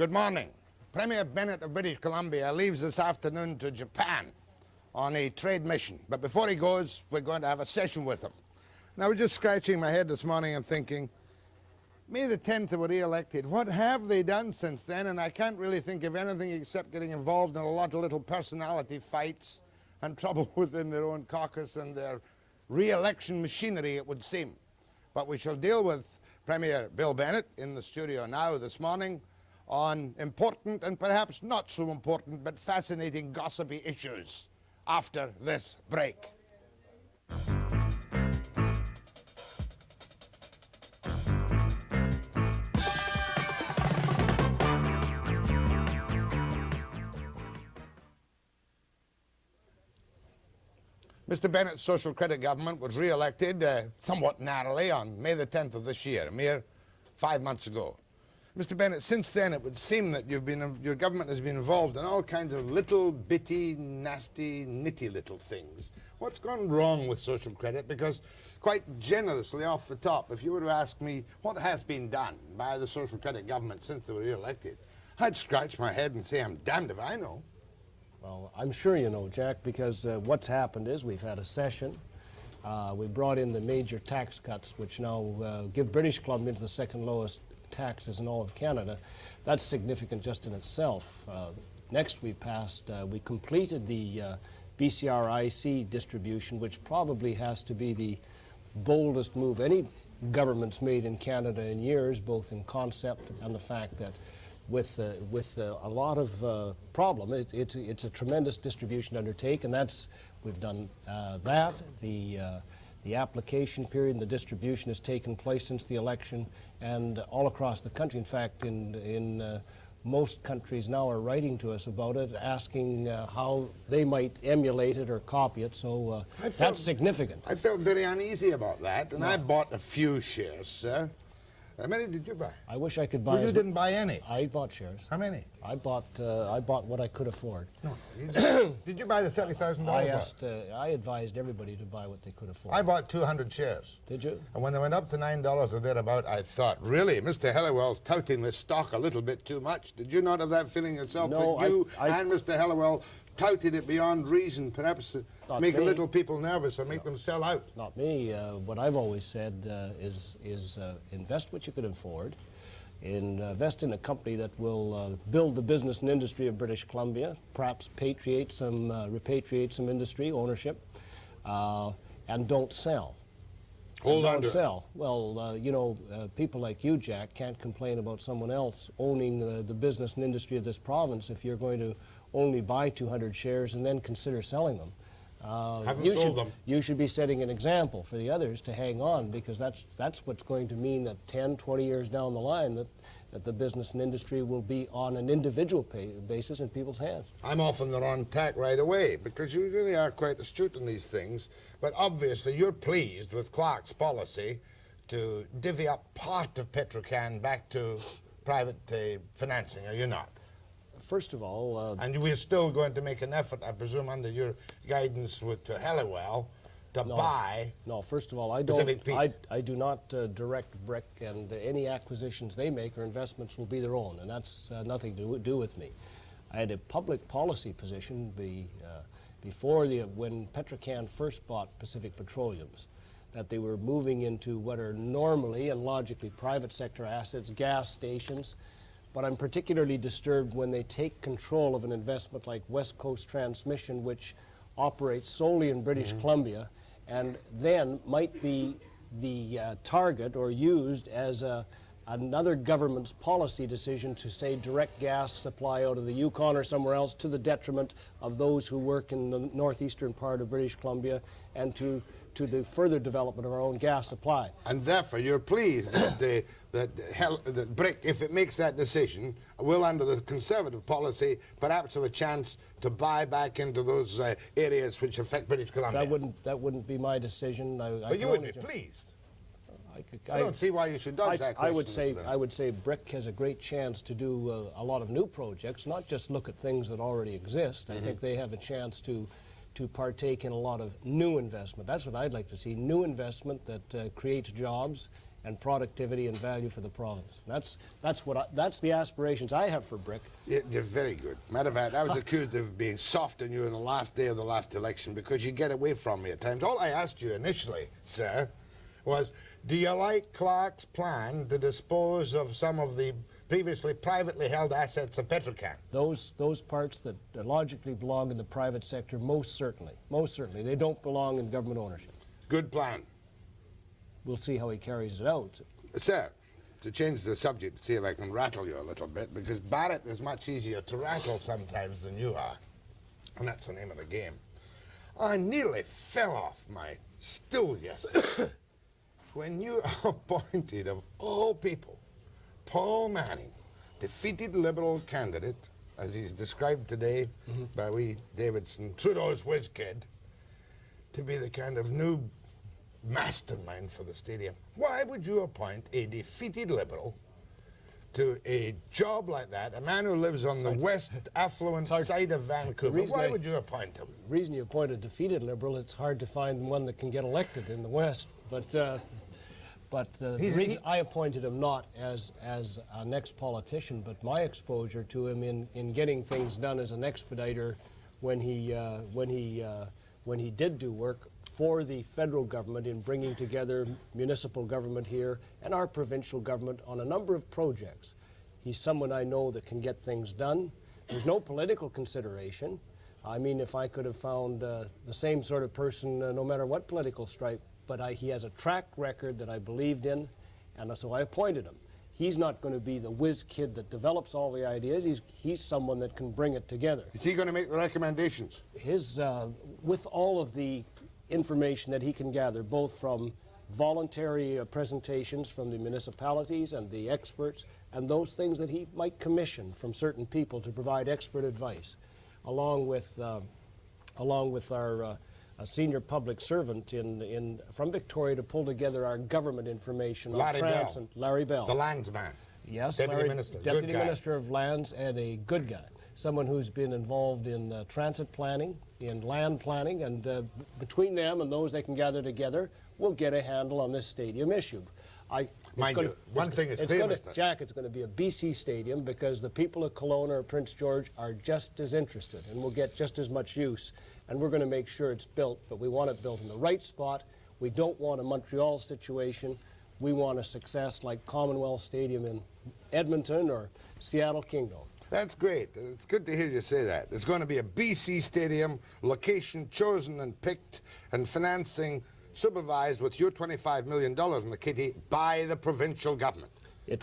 Good morning. Premier Bennett of British Columbia leaves this afternoon to Japan on a trade mission. But before he goes, we're going to have a session with him. And I was just scratching my head this morning and thinking, May the 10th they were re-elected. What have they done since then? And I can't really think of anything except getting involved in a lot of little personality fights and trouble within their own caucus and their re-election machinery, it would seem. But we shall deal with Premier Bill Bennett in the studio now this morning on important and perhaps not so important but fascinating gossipy issues after this break. Mr. Bennett's social credit government was re-elected somewhat narrowly on May the 10th of this year, a mere 5 months ago. Mr. Bennett, since then it would seem that your government has been involved in all kinds of little bitty, nasty, nitty little things. What's gone wrong with social credit? Because quite generously off the top, if you were to ask me what has been done by the social credit government since they were re-elected, I'd scratch my head and say I'm damned if I know. Well, I'm sure you know, Jack, because what's happened is we've had a session. We brought in the major tax cuts, which now give British Columbians the second lowest taxes in all of Canada. That's significant just in itself. Next we completed the BCRIC distribution, which probably has to be the boldest move any government's made in Canada in years, both in concept and the fact that with a lot of problem, it's a tremendous distribution to undertake, and we've done that. The application period and the distribution has taken place since the election, and all across the country. In fact, in most countries now are writing to us about it, asking how they might emulate it or copy it, so that's significant. I felt very uneasy about that, and I bought a few shares, sir. How many did you buy? I wish I could buy. Well, you didn't buy any. I bought shares. How many? I bought what I could afford. No, you didn't. Did you buy the $30,000? I advised everybody to buy what they could afford. I bought 200 shares. Did you? And when they went up to $9 or thereabout, I thought, really, Mr. Helliwell's touting this stock a little bit too much. Did you not have that feeling yourself No, that you and Mr. Helliwell touted it beyond reason, perhaps to make a little people nervous or make them sell out? Not me. What I've always said is invest what you can afford. Invest in a company that will build the business and industry of British Columbia, perhaps repatriate some industry ownership, and don't sell. Hold on to Don't sell. Well, you know, people like you, Jack, can't complain about someone else owning the business and industry of this province if you're going to only buy 200 shares and then consider selling them. You should be setting an example for the others to hang on, because that's what's going to mean that 10, 20 years down the line that the business and industry will be on an individual basis in people's hands. I'm off on the wrong tack right away, because you really are quite astute in these things. But obviously you're pleased with Clark's policy to divvy up part of Petrocan back to private financing, are you not? First of all... and we're still going to make an effort, I presume, under your guidance with Helliwell, to buy... No, first of all, I do not direct BCRIC, and any acquisitions they make or investments will be their own, and that's nothing to do with me. I had a public policy position when Petrocan first bought Pacific Petroleums, that they were moving into what are normally and logically private sector assets, gas stations. But I'm particularly disturbed when they take control of an investment like West Coast Transmission, which operates solely in British Columbia, and then might be the target or used as another government's policy decision to, say, direct gas supply out of the Yukon or somewhere else to the detriment of those who work in the northeastern part of British Columbia, and to the further development of our own gas supply. And therefore you're pleased that that BCRIC, if it makes that decision, will, under the Conservative policy, perhaps have a chance to buy back into those areas which affect British Columbia. That wouldn't be my decision. But you would be pleased. I don't see why you should dodge that question. I would say BCRIC has a great chance to do a lot of new projects, not just look at things that already exist. I think they have a chance to partake in a lot of new investment. That's what I'd like to see, new investment that creates jobs and productivity and value for the province. That's the aspirations I have for BCRIC. You're very good. Matter of fact, I was accused of being soft on you on the last day of the last election because you get away from me at times. All I asked you initially, sir, was, do you like Clark's plan to dispose of some of the previously privately held assets of Petrocan? Those parts that logically belong in the private sector, most certainly. Most certainly. They don't belong in government ownership. Good plan. We'll see how he carries it out. Sir, to change the subject, to see if I can rattle you a little bit, because Barrett is much easier to rattle sometimes than you are, and that's the name of the game. I nearly fell off my stool yesterday when you appointed, of all people, Paul Manning, defeated Liberal candidate, as he's described today by wee Davidson, Trudeau's whiz kid, to be the kind of new mastermind for the stadium. Why would you appoint a defeated Liberal to a job like that, a man who lives on the west affluent side of Vancouver? Why would you appoint him? The reason you appoint a defeated Liberal, it's hard to find one that can get elected in the west. But the reason I appointed him not as an ex-politician, but my exposure to him in getting things done as an expediter when he did do work for the federal government in bringing together municipal government here and our provincial government on a number of projects. He's someone I know that can get things done. There's no political consideration. I mean, if I could have found the same sort of person, no matter what political stripe, but he has a track record that I believed in, and so I appointed him. He's not going to be the whiz kid that develops all the ideas. He's someone that can bring it together. Is he going to make the recommendations? With all of the information that he can gather, both from voluntary presentations from the municipalities and the experts, and those things that he might commission from certain people to provide expert advice, along with our senior public servant from Victoria to pull together our government information on transit. Larry Bell. The landsman. Yes, Deputy Minister. Deputy Minister of Lands, and a good guy. Someone who's been involved in transit planning, in land planning, and between them and those they can gather together, we'll get a handle on this stadium issue. One thing is clear, Mr. Jack, it's going to be a BC stadium because the people of Kelowna or Prince George are just as interested and will get just as much use, and we're going to make sure it's built, but we want it built in the right spot. We don't want a Montreal situation. We want a success like Commonwealth Stadium in Edmonton or Seattle Kingdom. That's great. It's good to hear you say that. There's going to be a BC stadium, location chosen and picked, and financing supervised with your $25 million in the kitty by the provincial government. Is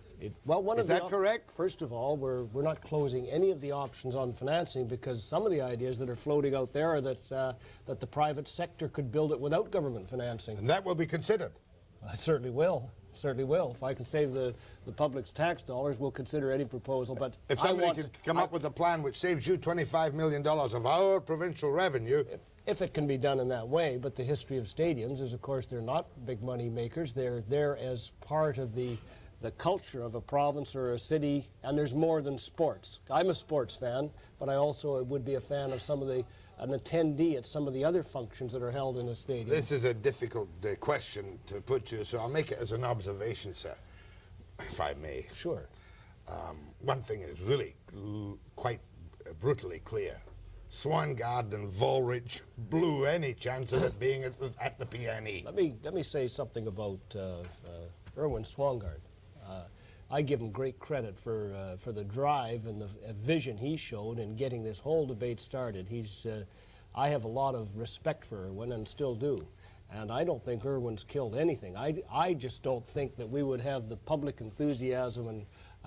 that correct? First of all, we're not closing any of the options on financing because some of the ideas that are floating out there are that the private sector could build it without government financing. And that will be considered. I certainly will. Certainly will. If I can save the public's tax dollars, we'll consider any proposal. But if somebody could come up with a plan which saves you $25 million of our provincial revenue. If it can be done in that way, but the history of stadiums is, of course, they're not big money makers. They're there as part of the culture of a province or a city, and there's more than sports. I'm a sports fan, but I also would be a fan of an attendee at some of the other functions that are held in a stadium. This is a difficult question to put you, so I'll make it as an observation, sir, if I may. Sure. One thing is really quite brutally clear. Swangard and Volrich blew any chance of it being at the PNE. Let me say something about Erwin Swangard. I give him great credit for the drive and the vision he showed in getting this whole debate started. I have a lot of respect for Erwin and still do. And I don't think Erwin's killed anything. I just don't think that we would have the public enthusiasm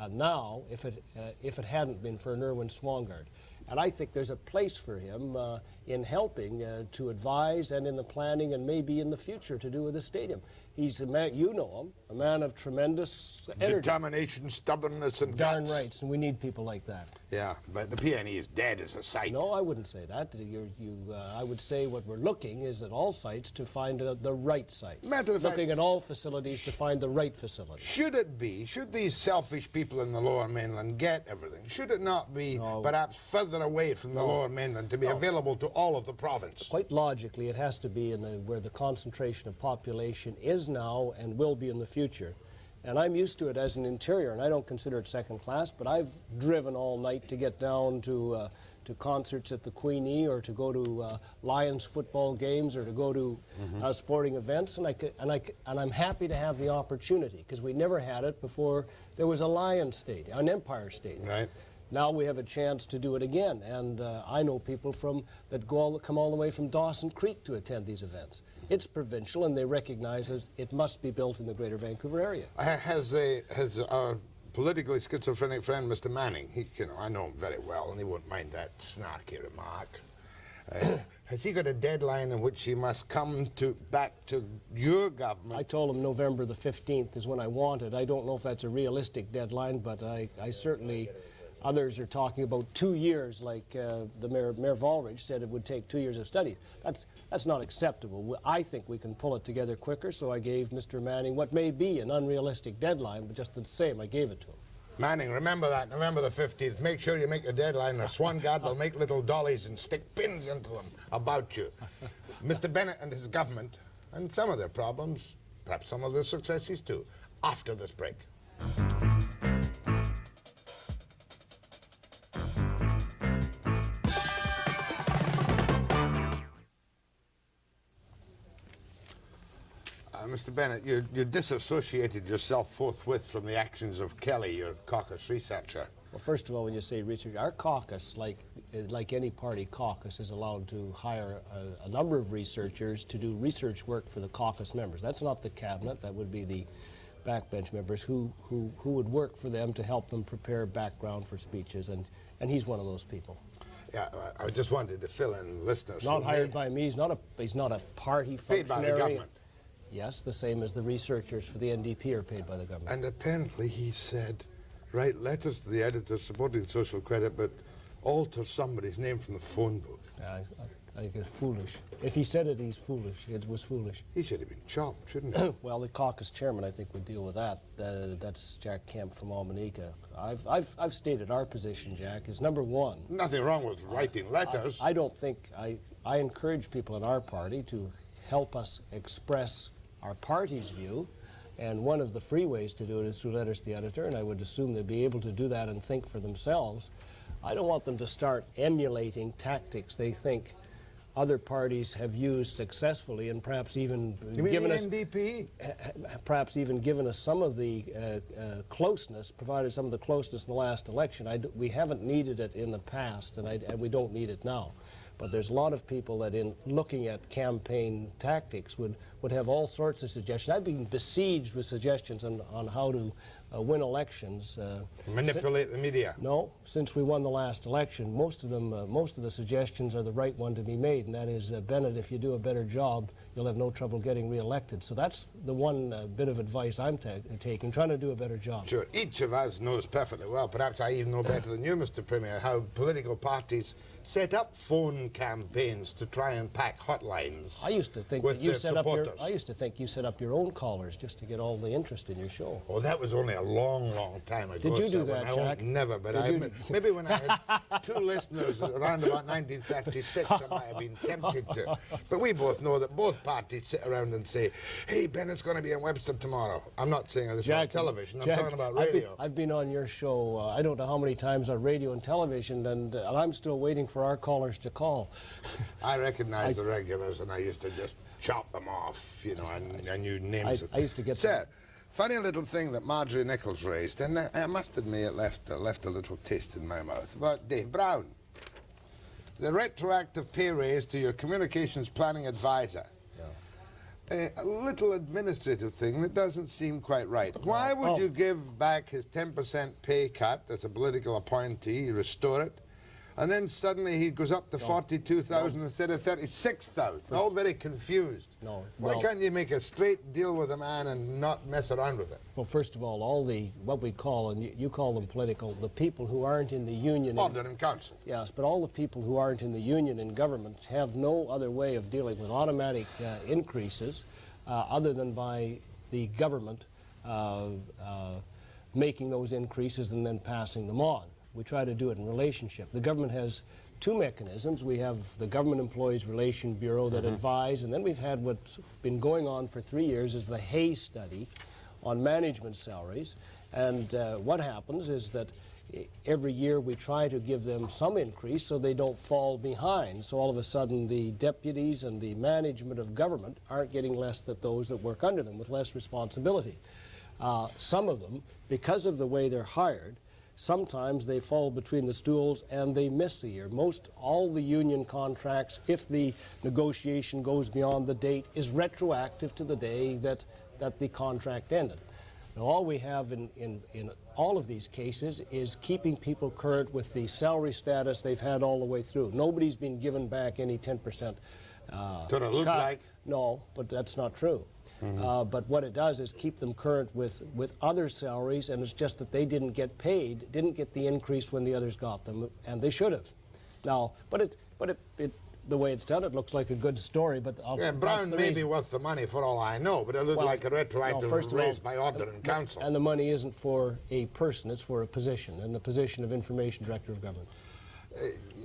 now if it hadn't been for an Erwin Swangard. And I think there's a place for him in helping to advise and in the planning and maybe in the future to do with the stadium. He's a man, you know him, a man of tremendous energy. Determination, stubbornness, and darn guts. right, and we need people like that. Yeah, but the PNE is dead as a site. No, I wouldn't say that. I would say what we're looking is at all sites to find the right site. Matter of fact, looking at all facilities to find the right facility. Should these selfish people in the Lower Mainland get everything? Should it not be perhaps further away from the Lower Mainland to be available to all of the province? Quite logically, it has to be where the concentration of population is now and will be in the future. And I'm used to it as an interior, and I don't consider it second class, but I've driven all night to get down to concerts at the Queenie, or to go to Lions football games, or to go to sporting events, and I'm happy to have the opportunity, because we never had it before there was a Lions Stadium, an Empire Stadium. Right. Now we have a chance to do it again, and I know people that come all the way from Dawson Creek to attend these events. It's provincial, and they recognize that it must be built in the Greater Vancouver area. Has our politically schizophrenic friend, Mr. Manning, I know him very well, and he won't mind that snarky remark. Has he got a deadline in which he must come back to your government? I told him November the 15th is when I want it. I don't know if that's a realistic deadline, but I certainly... Others are talking about 2 years, like the Mayor Volridge said it would take 2 years of study. That's not acceptable. I think we can pull it together quicker, so I gave Mr. Manning what may be an unrealistic deadline, but just the same, I gave it to him. Manning, remember that, November the 15th. Make sure you make your deadline, or Swan God will make little dollies and stick pins into them about you. Mr. Bennett and his government, and some of their problems, perhaps some of their successes too, after this break. Mr. Bennett, you disassociated yourself forthwith from the actions of Kelly, your caucus researcher. Well, first of all, when you say research, our caucus, like any party caucus, is allowed to hire a number of researchers to do research work for the caucus members. That's not the cabinet. That would be the backbench members who would work for them to help them prepare background for speeches, and he's one of those people. Yeah, I just wanted to fill in listeners. Not hired by me. He's not a party functionary. Paid by the government. Yes, the same as the researchers for the NDP are paid by the government. And apparently he said, write letters to the editor supporting social credit, but alter somebody's name from the phone book. I think it's foolish. If he said it, he's foolish. It was foolish. He should have been chopped, shouldn't he? Well, the caucus chairman, I think, would deal with that. That's Jack Kemp from Almanica. I've stated our position, Jack, is number one. Nothing wrong with writing letters. I don't think, I encourage people in our party to help us express our party's view, and one of the free ways to do it is through letters to the editor, and I would assume they'd be able to do that and think for themselves. I don't want them to start emulating tactics they think other parties have used successfully, and perhaps even given us NDP? Perhaps even given us some of the closeness, provided some of the closeness in the last election. We haven't needed it in the past, and we don't need it now. But there's a lot of people that, in looking at campaign tactics, would have all sorts of suggestions. I've been besieged with suggestions on how to win elections. Manipulate the media. No, since we won the last election, most of the suggestions are the right one to be made, and that is, Bennett, if you do a better job, you'll have no trouble getting re-elected. So that's the one bit of advice I'm taking, trying to do a better job. Sure, each of us knows perfectly well, perhaps I even know better than you, Mr. Premier, how political parties set up phone campaigns to try and pack hotlines. I used to think that you set up you set up your own callers just to get all the interest in your show. Oh, that was only a long, long time ago. Did you do that, Jack? Never, but maybe when I had 2 listeners around about 1936, I might have been tempted to. But we both know that both parties sit around and say, hey, Bennett's going to be in Webster tomorrow. I'm not saying this on television, I'm talking about radio. I've been on your show, I don't know how many times on radio and television, and I'm still waiting for our callers to call. I recognize the regulars, and I used to just chop them off, you know, and you names. I used to get... Sir, funny little thing that Marjorie Nichols raised, and I must admit it left a little taste in my mouth, about Dave Brown. The retroactive pay raise to your communications planning advisor. A little administrative thing that doesn't seem quite right. Why would you give back his 10% pay cut as a political appointee, restore it, and then suddenly he goes up to 42,000 instead of 36,000? All very confused. Why can't you make a straight deal with a man and not mess around with it? Well, first of all, all the, what we call, and you call them political, the people who aren't in the union... Order in council. Yes, but all the people who aren't in the union in government have no other way of dealing with automatic increases other than by the government making those increases and then passing them on. We try to do it in relationship. The government has 2 mechanisms. We have the Government Employees Relation Bureau that advise, and then we've had what's been going on for 3 years is the Hay study on management salaries. And what happens is that every year we try to give them some increase so they don't fall behind. So all of a sudden the deputies and the management of government aren't getting less than those that work under them with less responsibility. Some of them, because of the way they're hired, sometimes they fall between the stools and they miss a year. All the union contracts, if the negotiation goes beyond the date, is retroactive to the day that the contract ended. Now, all we have in all of these cases is keeping people current with the salary status they've had all the way through. Nobody's been given back any 10%. Did it look like? No, but that's not true. But what it does is keep them current with other salaries, and it's just that they didn't get paid, didn't get the increase when the others got them, and they should have. Now, but the way it's done, it looks like a good story, but yeah, Brown may be worth the money for all I know, but it looked like a retroactive raise by order in council. And the money isn't for a person, it's for a position, and the position of Information Director of Government.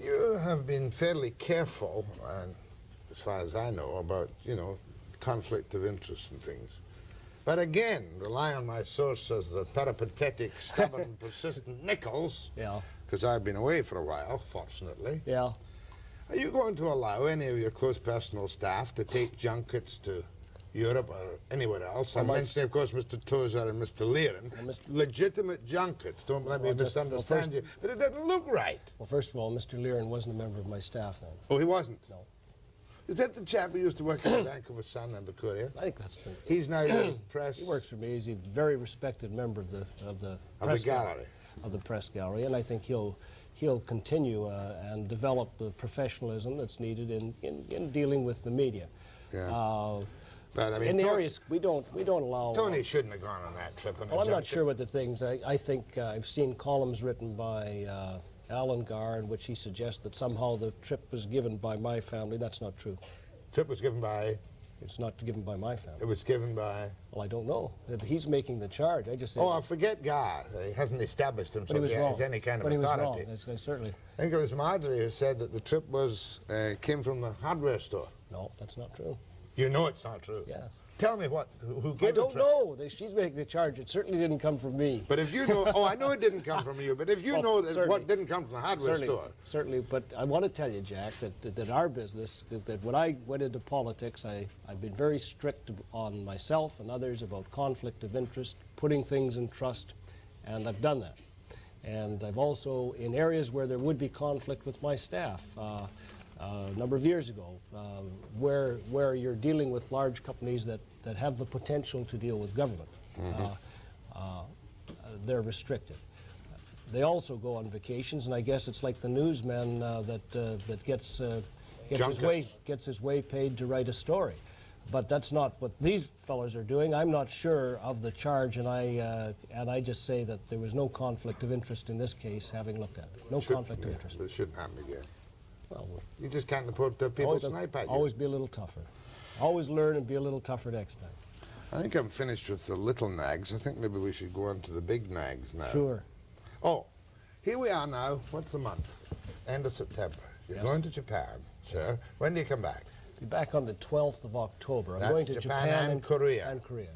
You have been fairly careful, as far as I know, about, conflict of interest and things. But again, rely on my source as the peripatetic, stubborn, persistent Nichols, because I've been away for a while, fortunately. Yeah. Are you going to allow any of your close personal staff to take junkets to Europe or anywhere else? I'm mentioning, of course, Mr. Tozer and Mr. Learin. Legitimate junkets, don't let me misunderstand you. But it doesn't look right. Well, first of all, Mr. Learin wasn't a member of my staff then. Oh, he wasn't? No. Is that the chap who used to work in the Vancouver Sun and the Courier? I think that's the... He's now the press... He works for me. He's a very respected member of the press gallery. Of the press gallery, and I think he'll continue and develop the professionalism that's needed in dealing with the media. Yeah. But I mean, in the areas we don't allow. Tony shouldn't have gone on that trip. Well, I'm not sure what the things. I think I've seen columns written by Alan Garr in which he suggests that somehow the trip was given by my family. That's not true. Trip was given by. It's not given by my family. It was given by... Well, I don't know. He's making the charge. I just say... Oh, I forget Garr. He hasn't established himself yet as any kind of authority. He was wrong. Certainly. I think it was Marjorie who said that the trip came from the hardware store. No, that's not true. You know it's not true? Yes. Tell me who gave it? I don't know. She's making the charge. It certainly didn't come from me. But if you know, I know it didn't come from you, but if you know that what didn't come from the hardware store. Certainly, but I want to tell you, Jack, that our business, that when I went into politics, I've been very strict on myself and others about conflict of interest, putting things in trust, and I've done that. And I've also, in areas where there would be conflict with my staff, a number of years ago, where you're dealing with large companies that have the potential to deal with government. They're restricted. They also go on vacations, and I guess it's like the newsman that gets his way paid to write a story. But that's not what these fellows are doing. I'm not sure of the charge, and I just say that there was no conflict of interest in this case, having looked at it. No conflict of interest. But it shouldn't happen again. Well, you just can't afford to people snipe at you. Always be a little tougher. Always learn and be a little tougher next time. I think I'm finished with the little nags. I think maybe we should go on to the big nags now. Sure. Oh, here we are now. What's the month? End of September. You're going to Japan, sir. When do you come back? Be back on the 12th of October. That's I'm going to Japan and Korea. And Korea.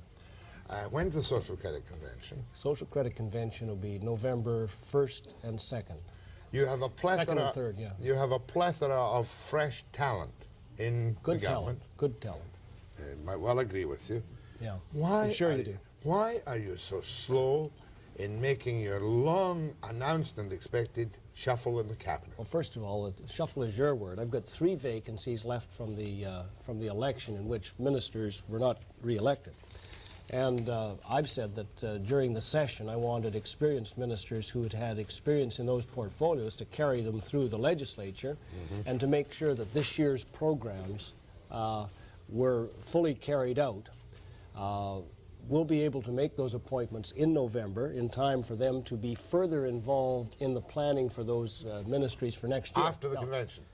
When's the Social Credit Convention? Social Credit Convention will be November 1st and 2nd. You have a plethora. Second and third, yeah. You have a plethora of fresh talent in the government. Good talent. I might well agree with you. Yeah. Why? I'm sure you do. Why are you so slow in making your long announced and expected shuffle in the cabinet? Well, first of all, shuffle is your word. I've got 3 vacancies left from the election in which ministers were not re-elected. And I've said that during the session I wanted experienced ministers who had had experience in those portfolios to carry them through the legislature and to make sure that this year's programs were fully carried out. We'll be able to make those appointments in November in time for them to be further involved in the planning for those ministries for next year. After the convention?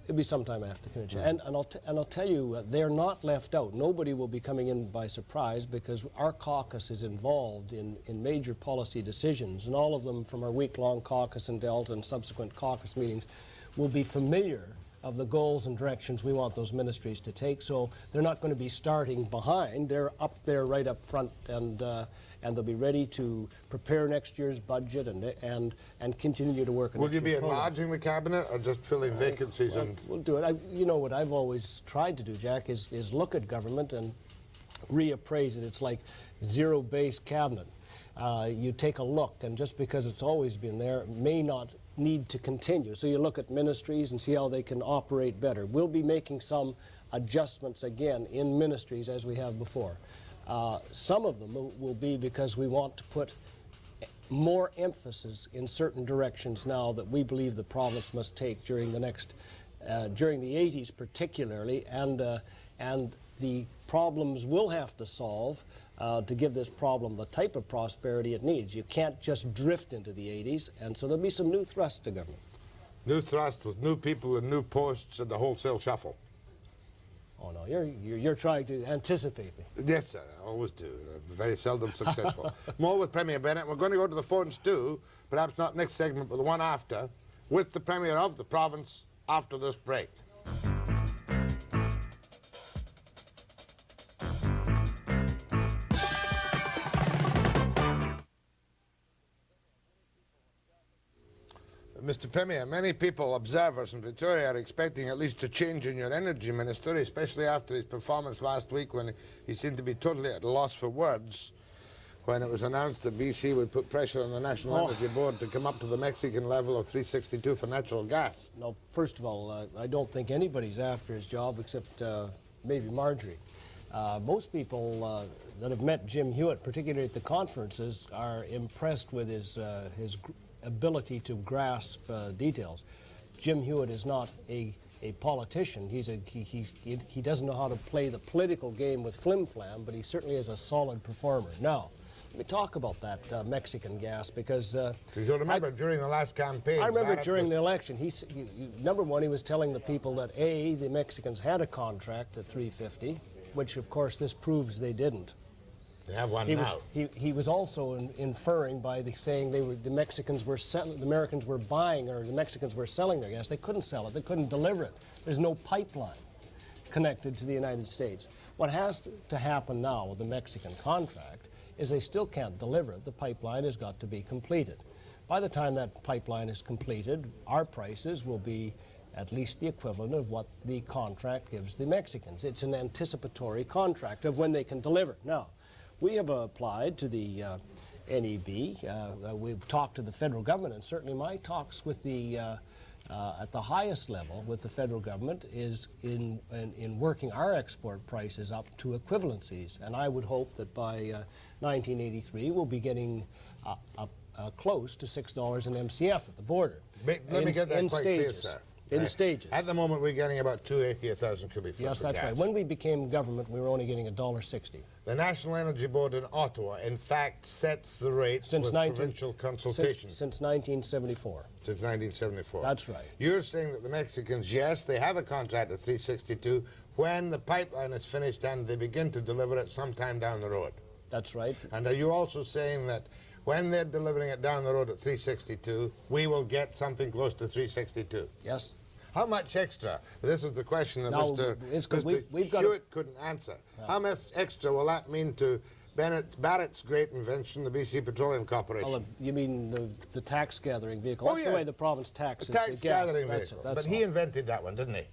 It'll be sometime after the convention. And I'll tell you, they're not left out. Nobody will be coming in by surprise because our caucus is involved in major policy decisions, and all of them from our week-long caucus in Delta and subsequent caucus meetings will be familiar of the goals and directions we want those ministries to take. So they're not going to be starting behind. They're up there right up front, and they'll be ready to prepare next year's budget and continue to work on Will you be enlarging the cabinet or just filling vacancies? Well, we'll do it. You know what I've always tried to do, Jack, is look at government and reappraise it. It's like zero-based cabinet. You take a look, and just because it's always been there, it may not need to continue. So you look at ministries and see how they can operate better. We'll be making some adjustments again in ministries as we have before. Some of them will be because we want to put more emphasis in certain directions now that we believe the province must take during the next, during the 80s particularly, and the problems we'll have to solve to give this problem the type of prosperity it needs. You can't just drift into the 80s, and so there'll be some new thrust to government. New thrust with new people and new posts and the wholesale shuffle. Oh no, you're trying to anticipate me. Yes, sir, I always do. Very seldom successful. More with Premier Bennett. We're going to go to the phones too, perhaps not next segment, but the one after, with the Premier of the province after this break. Mr. Premier, many people, observers in Victoria, are expecting at least a change in your energy minister, especially after his performance last week when he seemed to be totally at a loss for words when it was announced that BC would put pressure on the National Energy Board to come up to the Mexican level of 362 for natural gas. No, first of all, I don't think anybody's after his job except maybe Marjorie. Most people that have met Jim Hewitt, particularly at the conferences, are impressed with his ability to grasp details. Jim Hewitt is not a politician. He doesn't know how to play the political game with flim-flam, but he certainly is a solid performer. Now, let me talk about that Mexican gas, because you'll remember during the last campaign. I remember during the election. Number one, he was telling the people that the Mexicans had a contract at 350, which of course this proves they didn't. They have one now. He was also inferring by saying the Mexicans were selling, the Americans were buying, or the Mexicans were selling their gas. They couldn't sell it. They couldn't deliver it. There's no pipeline connected to the United States. What has to happen now with the Mexican contract is they still can't deliver it. The pipeline has got to be completed. By the time that pipeline is completed, our prices will be at least the equivalent of what the contract gives the Mexicans. It's an anticipatory contract of when they can deliver. Now, we have applied to the NEB. We've talked to the federal government, and certainly my talks with the at the highest level with the federal government is in working our export prices up to equivalencies. And I would hope that by 1983 we'll be getting close to $6 an MCF at the border. Let me get that quite clear, sir. In stages. At the moment, we're getting about 280 a thousand cubic feet. Yes, that's right. When we became government, we were only getting $1.60. The National Energy Board in Ottawa, in fact, sets the rates with provincial consultation. Since 1974. Since 1974. That's right. You're saying that the Mexicans, yes, they have a contract at 362 when the pipeline is finished and they begin to deliver it sometime down the road. That's right. And are you also saying that when they're delivering it down the road at 362, we will get something close to 362? Yes. How much extra? This is the question that Mr. Hewitt couldn't answer. Yeah. How much extra will that mean to Barrett's great invention, the BC Petroleum Corporation? Well, you mean the tax gathering vehicle? That's the way the province taxes the gas. Tax gathering vehicle. But he invented that one, didn't he?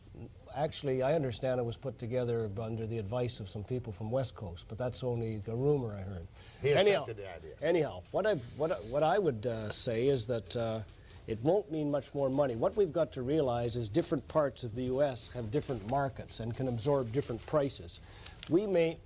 Actually, I understand it was put together under the advice of some people from West Coast, but that's only a rumor I heard. He accepted the idea. Anyhow, what I would say is that it won't mean much more money. What we've got to realize is different parts of the U.S. have different markets and can absorb different prices. We may,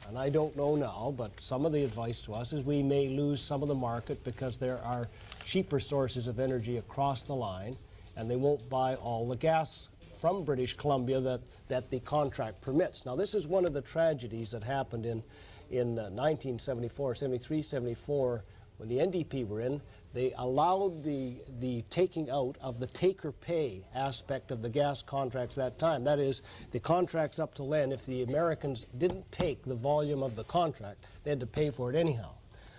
and I don't know now, but some of the advice to us is we may lose some of the market because there are cheaper sources of energy across the line, and they won't buy all the gas from British Columbia that the contract permits. Now, this is one of the tragedies that happened in 1974, 73, 74, when the NDP were in. They allowed the taking out of the take-or-pay aspect of the gas contracts that time. That is, the contracts up till then, if the Americans didn't take the volume of the contract, they had to pay for it anyhow.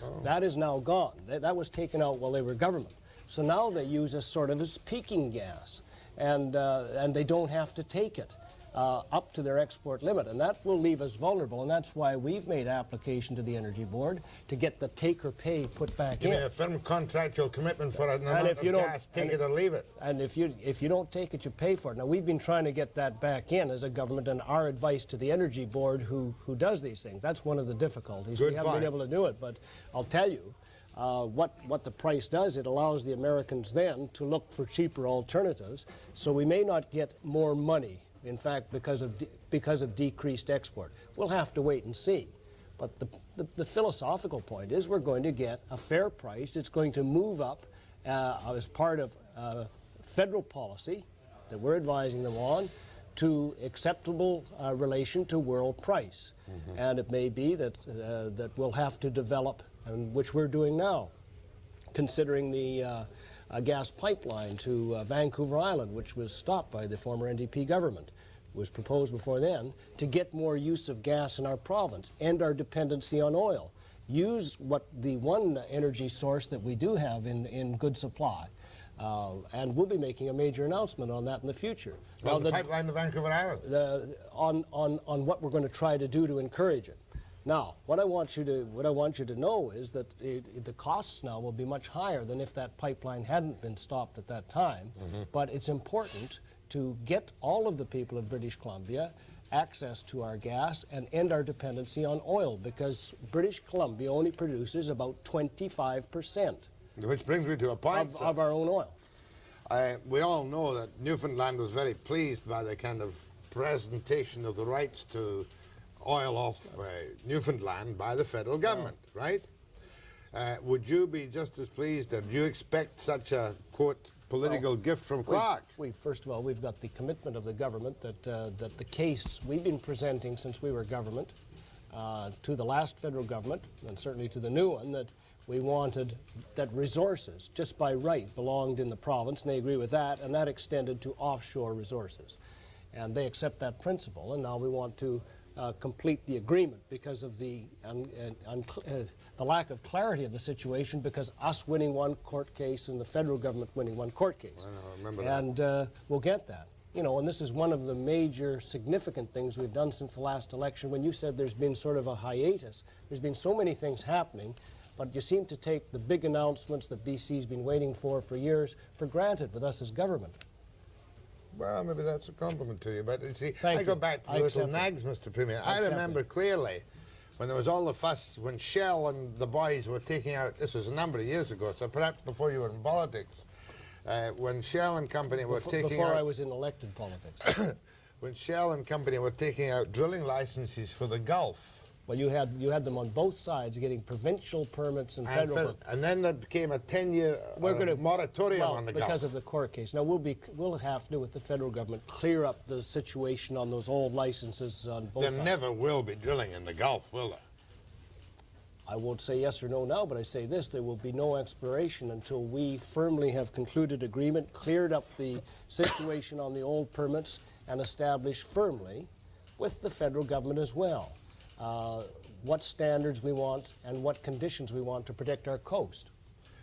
Oh. That is now gone. That was taken out while they were government. So now they use a sort of as peaking gas. and they don't have to take it up to their export limit, and that will leave us vulnerable, and that's why we've made application to the Energy Board to get the take or pay put back in. Give me a firm contractual commitment for an amount of gas, take it or leave it. And if you don't take it, you pay for it. Now, we've been trying to get that back in as a government, and our advice to the Energy Board who does these things, that's one of the difficulties. We haven't been able to do it, but I'll tell you, what the price does, it allows the Americans then to look for cheaper alternatives, so we may not get more money, in fact, because of decreased export. We'll have to wait and see. But the philosophical point is we're going to get a fair price. It's going to move up as part of federal policy that we're advising them on to acceptable relation to world price. And it may be that we'll have to develop, and which we're doing now, considering the gas pipeline to Vancouver Island, which was stopped by the former NDP government, was proposed before then, to get more use of gas in our province, end our dependency on oil, use what the one energy source that we do have in good supply. And we'll be making a major announcement on that in the future. Well, the pipeline to Vancouver Island. On what we're going to try to do to encourage it. Now, what I want you to know is that the costs now will be much higher than if that pipeline hadn't been stopped at that time. But it's important to get all of the people of British Columbia access to our gas and end our dependency on oil, because British Columbia only produces about 25%. Which brings me to a point of our own oil. We all know that Newfoundland was very pleased by the kind of presentation of the rights to oil off Newfoundland by the federal government, right? Would you be just as pleased, or do you expect such a, quote, political gift from Clark? First of all, we've got the commitment of the government that the case we've been presenting since we were government to the last federal government, and certainly to the new one, that we wanted that resources, just by right, belonged in the province, and they agree with that, and that extended to offshore resources. And they accept that principle, and now we want to complete the agreement because of the lack of clarity of the situation, because us winning one court case and the federal government winning one court case. I remember that. And we'll get that. You know, and this is one of the major significant things we've done since the last election. When you said there's been sort of a hiatus, there's been so many things happening, but you seem to take the big announcements that BC's been waiting for years for granted with us as government. Well, maybe that's a compliment to you, but you see, I go back to the little nags, Mr. Premier. I remember clearly when there was all the fuss, when Shell and the boys were taking out, this was a number of years ago, so perhaps before you were in politics, when Shell and company were taking out... Before I was in elected politics. When Shell and company were taking out drilling licenses for the Gulf. Well, you had them on both sides, getting provincial permits and federal. And then there became a 10-year moratorium on the Gulf. Because of the court case. Now, we'll have to, with the federal government, clear up the situation on those old licenses on both sides. There never will be drilling in the Gulf, will there? I won't say yes or no now, but I say this: there will be no exploration until we firmly have concluded agreement, cleared up the situation on the old permits, and established firmly with the federal government as well what standards we want and what conditions we want to protect our coast.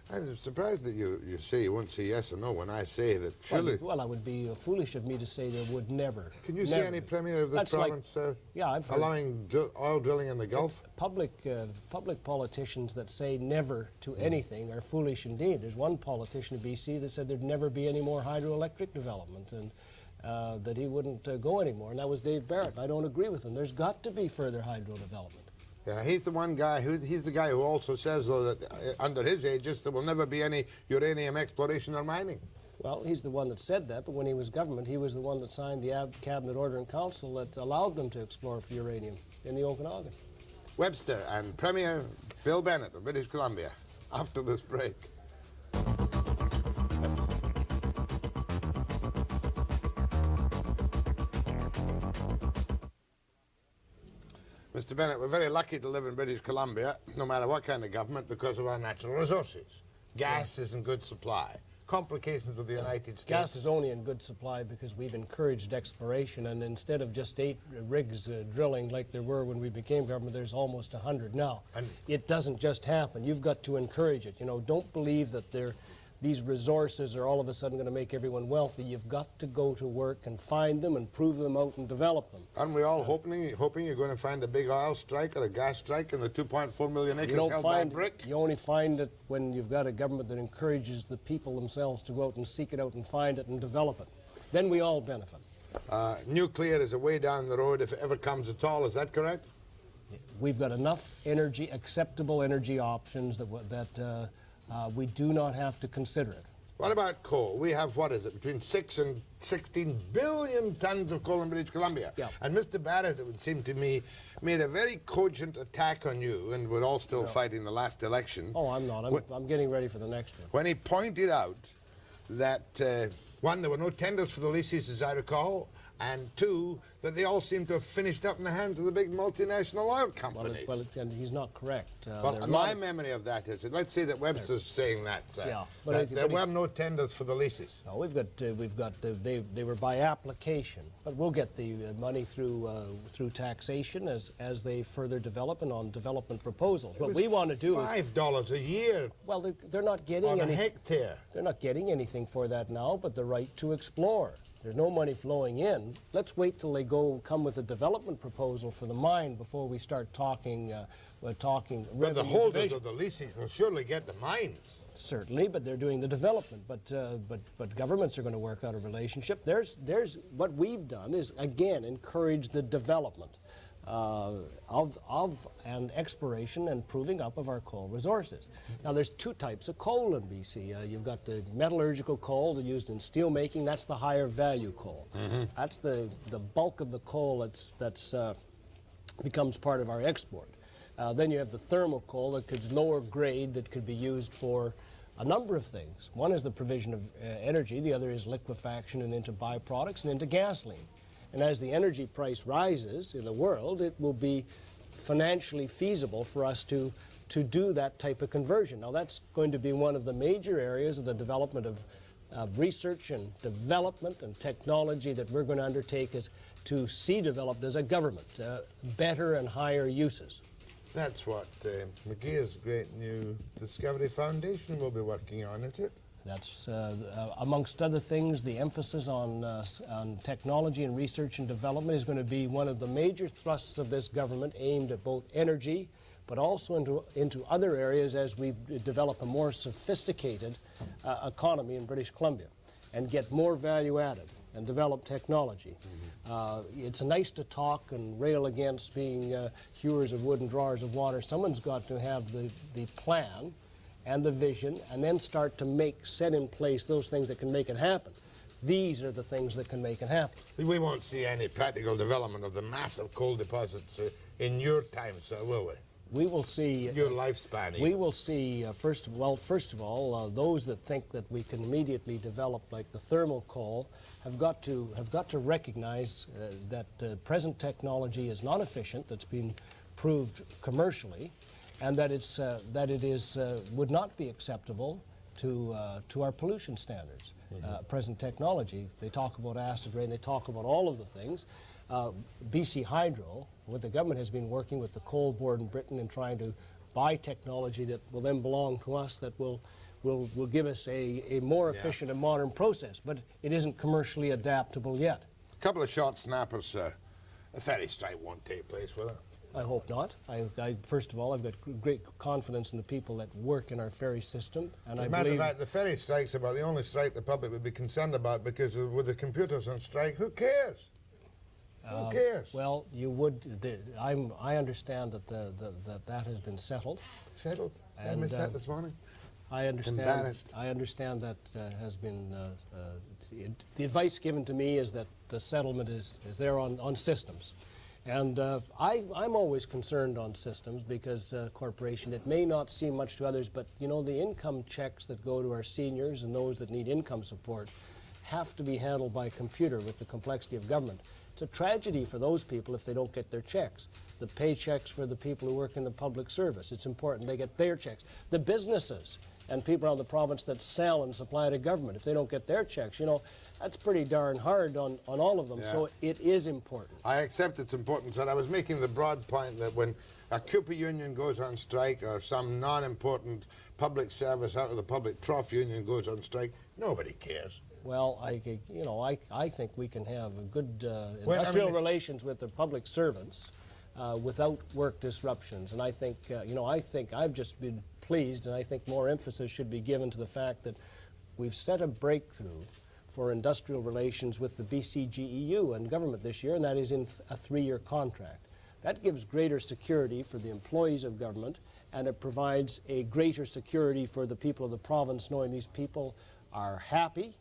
I'm surprised that you say you won't say yes or no when I say that surely... Well, it would be foolish of me to say there would never. Can you see any premier of this province, sir, I've heard allowing oil drilling in the Gulf? Public politicians that say never to anything are foolish indeed. There's one politician in BC that said there'd never be any more hydroelectric development, and that he wouldn't go anymore, and that was Dave Barrett. I don't agree with him. There's got to be further hydro development. Yeah, he's the one guy he's the guy who also says, though, that under his aegis there will never be any uranium exploration or mining. Well, he's the one that said that, but when he was government, he was the one that signed the cabinet order in council that allowed them to explore for uranium in the Okanagan. Webster and Premier Bill Bennett of British Columbia, after this break. Mr. Bennett, we're very lucky to live in British Columbia, no matter what kind of government, because of our natural resources. Gas is in good supply. Complications with the United States. Gas is only in good supply because we've encouraged exploration, and instead of just 8 rigs drilling like there were when we became government, there's almost 100 now. And it doesn't just happen. You've got to encourage it. You know, don't believe that these resources are all of a sudden going to make everyone wealthy. You've got to go to work and find them and prove them out and develop them. Aren't we all hoping you're going to find a big oil strike or a gas strike in the 2.4 million acres held by BCRIC? You only find it when you've got a government that encourages the people themselves to go out and seek it out and find it and develop it. Then we all benefit. Nuclear is a way down the road if it ever comes at all. Is that correct? We've got enough energy, acceptable energy options that we do not have to consider it. What about coal? We have, what is it, between 6 and 16 billion tons of coal in British Columbia. Yeah. And Mr. Barrett, it would seem to me, made a very cogent attack on you, and we're all still fighting the last election. Oh, I'm not. I'm getting ready for the next one. When he pointed out that, one, there were no tenders for the leases, as I recall, and two, that they all seem to have finished up in the hands of the big multinational oil companies. And he's not correct. My memory of that is, let's say that Webster's saying that, that there were no tenders for the leases. No, they were by application, but we'll get the money through taxation as they further develop and on development proposals. What we want to do is $5 a year. Well, they're not getting on a hectare. They're not getting anything for that now, but the right to explore. There's no money flowing in. Let's wait till they come with a development proposal for the mine before we start talking. But the holders of the leases will surely get the mines. Certainly, but they're doing the development. But governments are going to work out a relationship. There's what we've done is again encourage the development of and exploration and proving up of our coal resources. Now, there's two types of coal in BC. You've got the metallurgical coal that's used in steel making. That's the higher value coal. That's the bulk of the coal that's becomes part of our export. Then you have the thermal coal that could lower grade that could be used for a number of things. One is the provision of energy. The other is liquefaction and into byproducts and into gasoline. And as the energy price rises in the world, it will be financially feasible for us to do that type of conversion. Now, that's going to be one of the major areas of the development of research and development and technology that we're going to undertake is to see developed as a government, better and higher uses. That's what McGeer's great new Discovery Foundation will be working on, isn't it? That's, amongst other things, the emphasis on technology and research and development is going to be one of the major thrusts of this government aimed at both energy, but also into other areas as we develop a more sophisticated economy in British Columbia and get more value added and develop technology. It's nice to talk and rail against being hewers of wood and drawers of water. Someone's got to have the plan and the vision, and then start to set in place those things that can make it happen. These are the things that can make it happen. We won't see any practical development of the massive coal deposits in your time, sir, will we? We will see. Your lifespan. Even. We will see. First of all, those that think that we can immediately develop like the thermal coal have got to recognize that present technology is not efficient. That's been proved commercially. And that would not be acceptable to our pollution standards. Present technology, they talk about acid rain, they talk about all of the things. BC Hydro, what the government has been working with the coal board in Britain and trying to buy technology that will then belong to us that will give us a more efficient and modern process, but it isn't commercially adaptable yet. A couple of short snappers, sir. A ferry strike won't take place, will it? I hope not. First of all, I've got great confidence in the people that work in our ferry system, and I believe that the ferry strike's about the only strike the public would be concerned about, because with the computers on strike, who cares? Who cares? Well, you would. I understand that that has been settled. Settled? I missed that this morning. I understand. Embarrassed. I understand that has been. The advice given to me is that the settlement is there on systems. And I'm always concerned on systems because corporation, it may not seem much to others, but you know, the income checks that go to our seniors and those that need income support have to be handled by a computer with the complexity of government. It's a tragedy for those people if they don't get their checks. The paychecks for the people who work in the public service, it's important they get their checks. The businesses and people around the province that sell and supply to government, if they don't get their checks, you know, that's pretty darn hard on all of them. Yeah. So it is important. I accept it's important, sir. I was making the broad point that when a Cooper union goes on strike or some non-important public service out of the public trough union goes on strike, nobody cares. Well, I think we can have a good industrial relations with the public servants without work disruptions. And I think, I've just been pleased, and I think more emphasis should be given to the fact that we've set a breakthrough for industrial relations with the BCGEU and government this year, and that is in a 3-year contract. That gives greater security for the employees of government, and it provides a greater security for the people of the province, knowing these people are happy,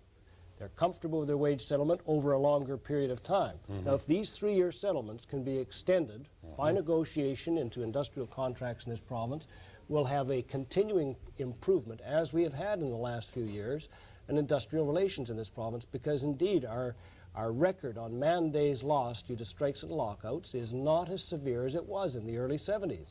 they're comfortable with their wage settlement over a longer period of time. Now, if these 3-year settlements can be extended by negotiation into industrial contracts in this province, we'll have a continuing improvement, as we have had in the last few years, in industrial relations in this province, because indeed our record on man days lost due to strikes and lockouts is not as severe as it was in the early 70s.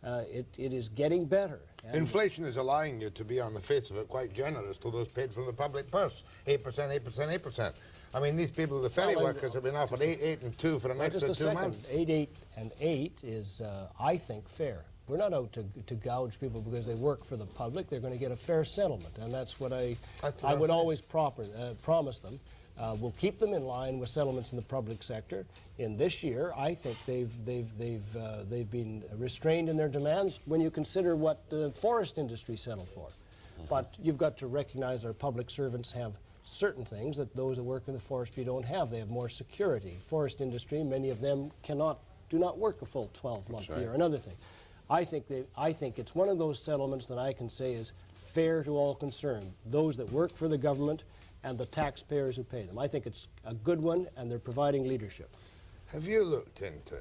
It is getting better. And inflation is allowing you to be, on the face of it, quite generous to those paid from the public purse. 8%, 8%, 8%. I mean, these people, the ferry workers, have been offered 8, 8, and 2 for an extra 2 months. 8, 8, and 8 is, I think, fair. We're not out to gouge people because they work for the public. They're going to get a fair settlement, and that's what I would always promise them. We'll keep them in line with settlements in the public sector. In this year, I think they've been restrained in their demands when you consider what the forest industry settled for. But you've got to recognize our public servants have certain things that those that work in the forestry don't have. They have more security. Forest industry, many of them do not work a full 12-month year. Another thing. I think it's one of those settlements that I can say is fair to all concerned, those that work for the government and the taxpayers who pay them. I think it's a good one, and they're providing leadership. Have you looked into,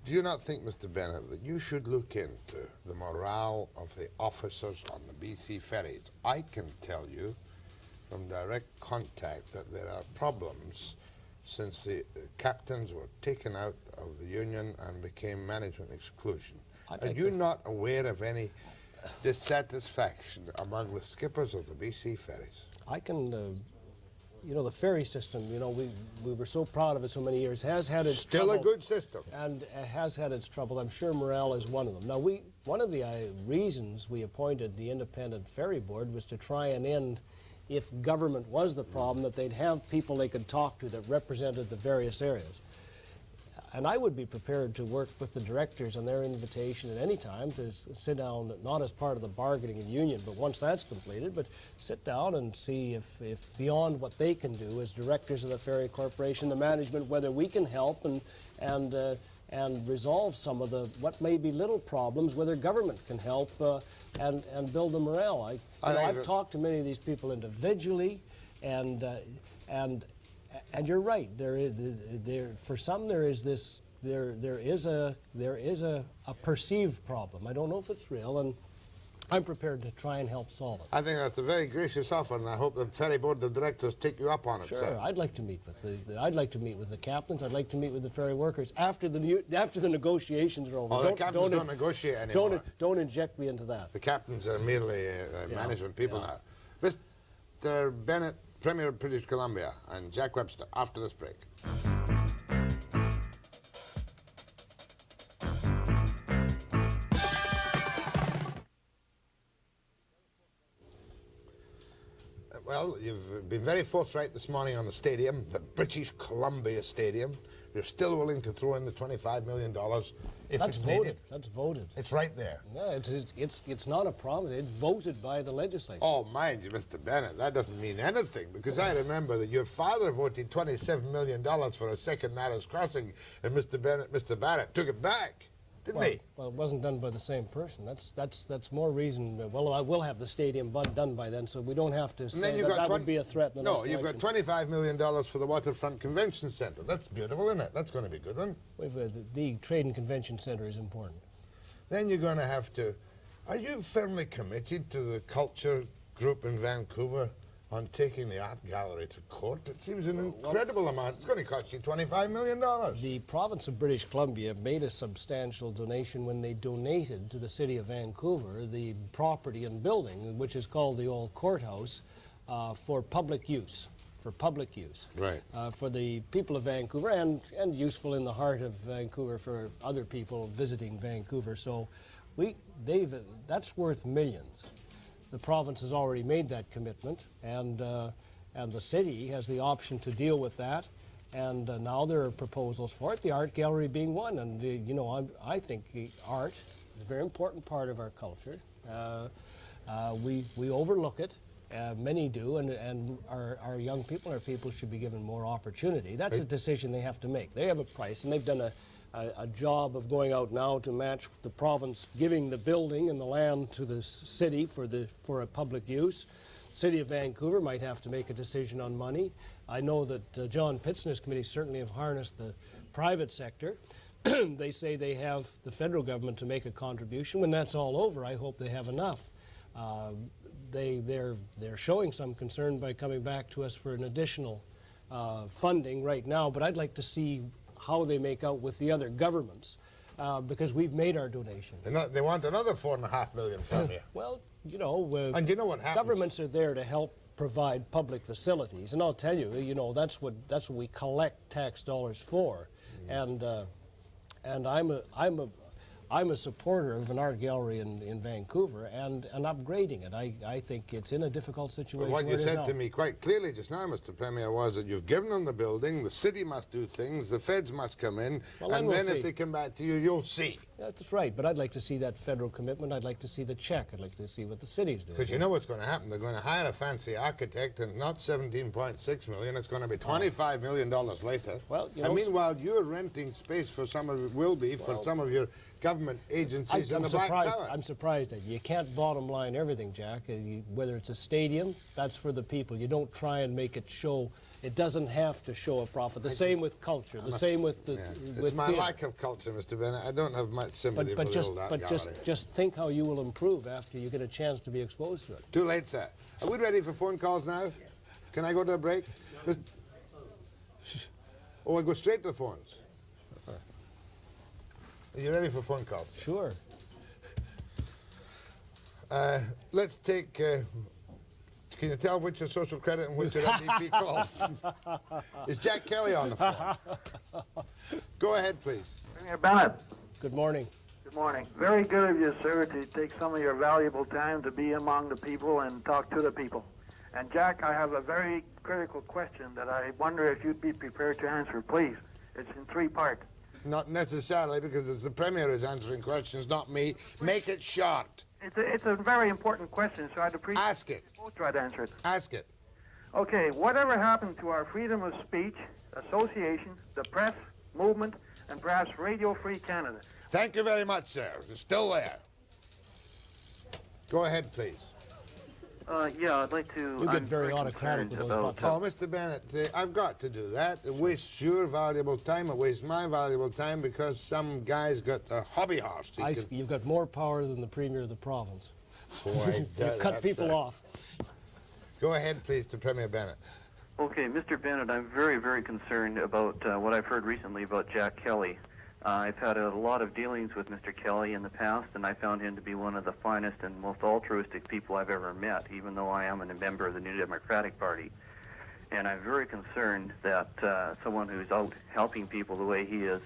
do you not think, Mr. Bennett, that you should look into the morale of the officers on the BC ferries? I can tell you from direct contact that there are problems since the captains were taken out of the union and became management exclusion. Are you not aware of any dissatisfaction among the skippers of the BC ferries? I can, the ferry system, we were so proud of it so many years, has had its trouble. Still a good system. And has had its trouble. I'm sure morale is one of them. Now, one of the reasons we appointed the Independent Ferry Board was to try and end, if government was the problem, that they'd have people they could talk to that represented the various areas. And I would be prepared to work with the directors on their invitation at any time to sit down, not as part of the bargaining of the union, but once that's completed, but sit down and see if beyond what they can do as directors of the Ferry Corporation, the management, whether we can help and resolve some of what may be little problems, whether government can help and build the morale. I've talked to many of these people individually, and you're right. For some, there is a perceived problem. I don't know if it's real, and I'm prepared to try and help solve it. I think that's a very gracious offer, and I hope the Ferry Board of Directors take you up on it, sure. Sir. I'd like to meet with I'd like to meet with the captains. I'd like to meet with the ferry workers after the negotiations are over. Oh, the captains don't negotiate anymore. Don't inject me into that. The captains are merely management people now. Mr. Bennett, Premier of British Columbia, and Jack Webster, after this break. Well, you've been very forthright this morning on the stadium, the British Columbia Stadium. You're still willing to throw in the $25 million if it's voted. That's voted. It's right there. Yeah, it's not a problem. It's voted by the legislature. Oh, mind you, Mr. Bennett, that doesn't mean anything, because I remember that your father voted $27 million for a second Narrows crossing, and Mr. Barrett took it back, didn't he? Well, it wasn't done by the same person. That's more reason. Well, I will have the stadium done by then, so we don't have to say that would be a threat. No, you've got $25 million for the Waterfront Convention Centre. That's beautiful, isn't it? That's going to be a good one. The Trade and Convention Centre is important. Then you're going to have to... Are you firmly committed to the culture group in Vancouver on taking the art gallery to court? It seems an incredible amount. It's going to cost you $25 million. The province of British Columbia made a substantial donation when they donated to the city of Vancouver the property and building, which is called the old courthouse, for public use. for public use. Right. For the people of Vancouver and useful in the heart of Vancouver for other people visiting Vancouver. So that's worth millions. The province has already made that commitment, and the city has the option to deal with that. And now there are proposals for it, the art gallery being one. And you know, I think the art is a very important part of our culture. We overlook it. Many do, and our young people, our people should be given more opportunity. That's a decision they have to make. They have a price, and they've done a job of going out now to match the province giving the building and the land to the city for a public use. City of Vancouver might have to make a decision on money. I know that John Pitts and his committee certainly have harnessed the private sector. They say they have the federal government to make a contribution. When that's all over, I hope they have enough. They're showing some concern by coming back to us for an additional funding right now, but I'd like to see how they make out with the other governments, because we've made our donation. They want another $4.5 million from you. Well, you know, and you know what happens? Governments are there to help provide public facilities, and I'll tell you, you know, that's what we collect tax dollars for, and I'm a supporter of an art gallery in Vancouver and upgrading it. I think it's in a difficult situation. Well, what you said to me quite clearly just now, Mr. Premier, was that you've given them the building, the city must do things, the feds must come in, well, and then if they come back to you, you'll see. That's right, but I'd like to see that federal commitment. I'd like to see the check. I'd like to see what the city's doing. Because you know what's going to happen. They're going to hire a fancy architect, and not $17.6 million. It's going to be $25 million later. Well, you know, and meanwhile, you're renting space for some of it, will be, for some of your government agencies in the Black Tower. I'm surprised at you. You can't bottom line everything, Jack. Whether it's a stadium, that's for the people. You don't try and make it show. It doesn't have to show a profit. The same with culture. The same with the. Yeah. It's my lack of culture, Mr. Bennett. I don't have much sympathy for the old art gallery. But just think how you will improve after you get a chance to be exposed to it. Too late, sir. Are we ready for phone calls now? Yeah. Can I go to a break? No. Oh, I go straight to the phones. Are you ready for phone calls? Sure. Let's take. Can you tell which are social credit and which are MEP calls? Is Jack Kelly on the phone? Go ahead, please. Premier Bennett. Good morning. Good morning. Very good of you, sir, to take some of your valuable time to be among the people and talk to the people. And Jack, I have a very critical question that I wonder if you'd be prepared to answer, please. It's in 3 parts. Not necessarily, because it's the Premier who's answering questions, not me. Make it short. It's a very important question, so I'd appreciate Ask it. Both try to answer it. Ask it. Okay, whatever happened to our freedom of speech, association, the press, movement, and perhaps Radio Free Canada? Thank you very much, sir. It's still there. Go ahead, please. Yeah, I'd like to... You get very autocratic with those buttons. Oh, Mr. Bennett, I've got to do that. It wastes your valuable time. It wastes my valuable time because some guy's got a hobby horse. You've got more power than the Premier of the province. Boy, you cut people off. Go ahead, please, to Premier Bennett. Okay, Mr. Bennett, I'm very, very concerned about what I've heard recently about Jack Kelly. I've had a lot of dealings with Mr. Kelly in the past, and I found him to be one of the finest and most altruistic people I've ever met, even though I am a member of the New Democratic Party. And I'm very concerned that someone who's out helping people the way he is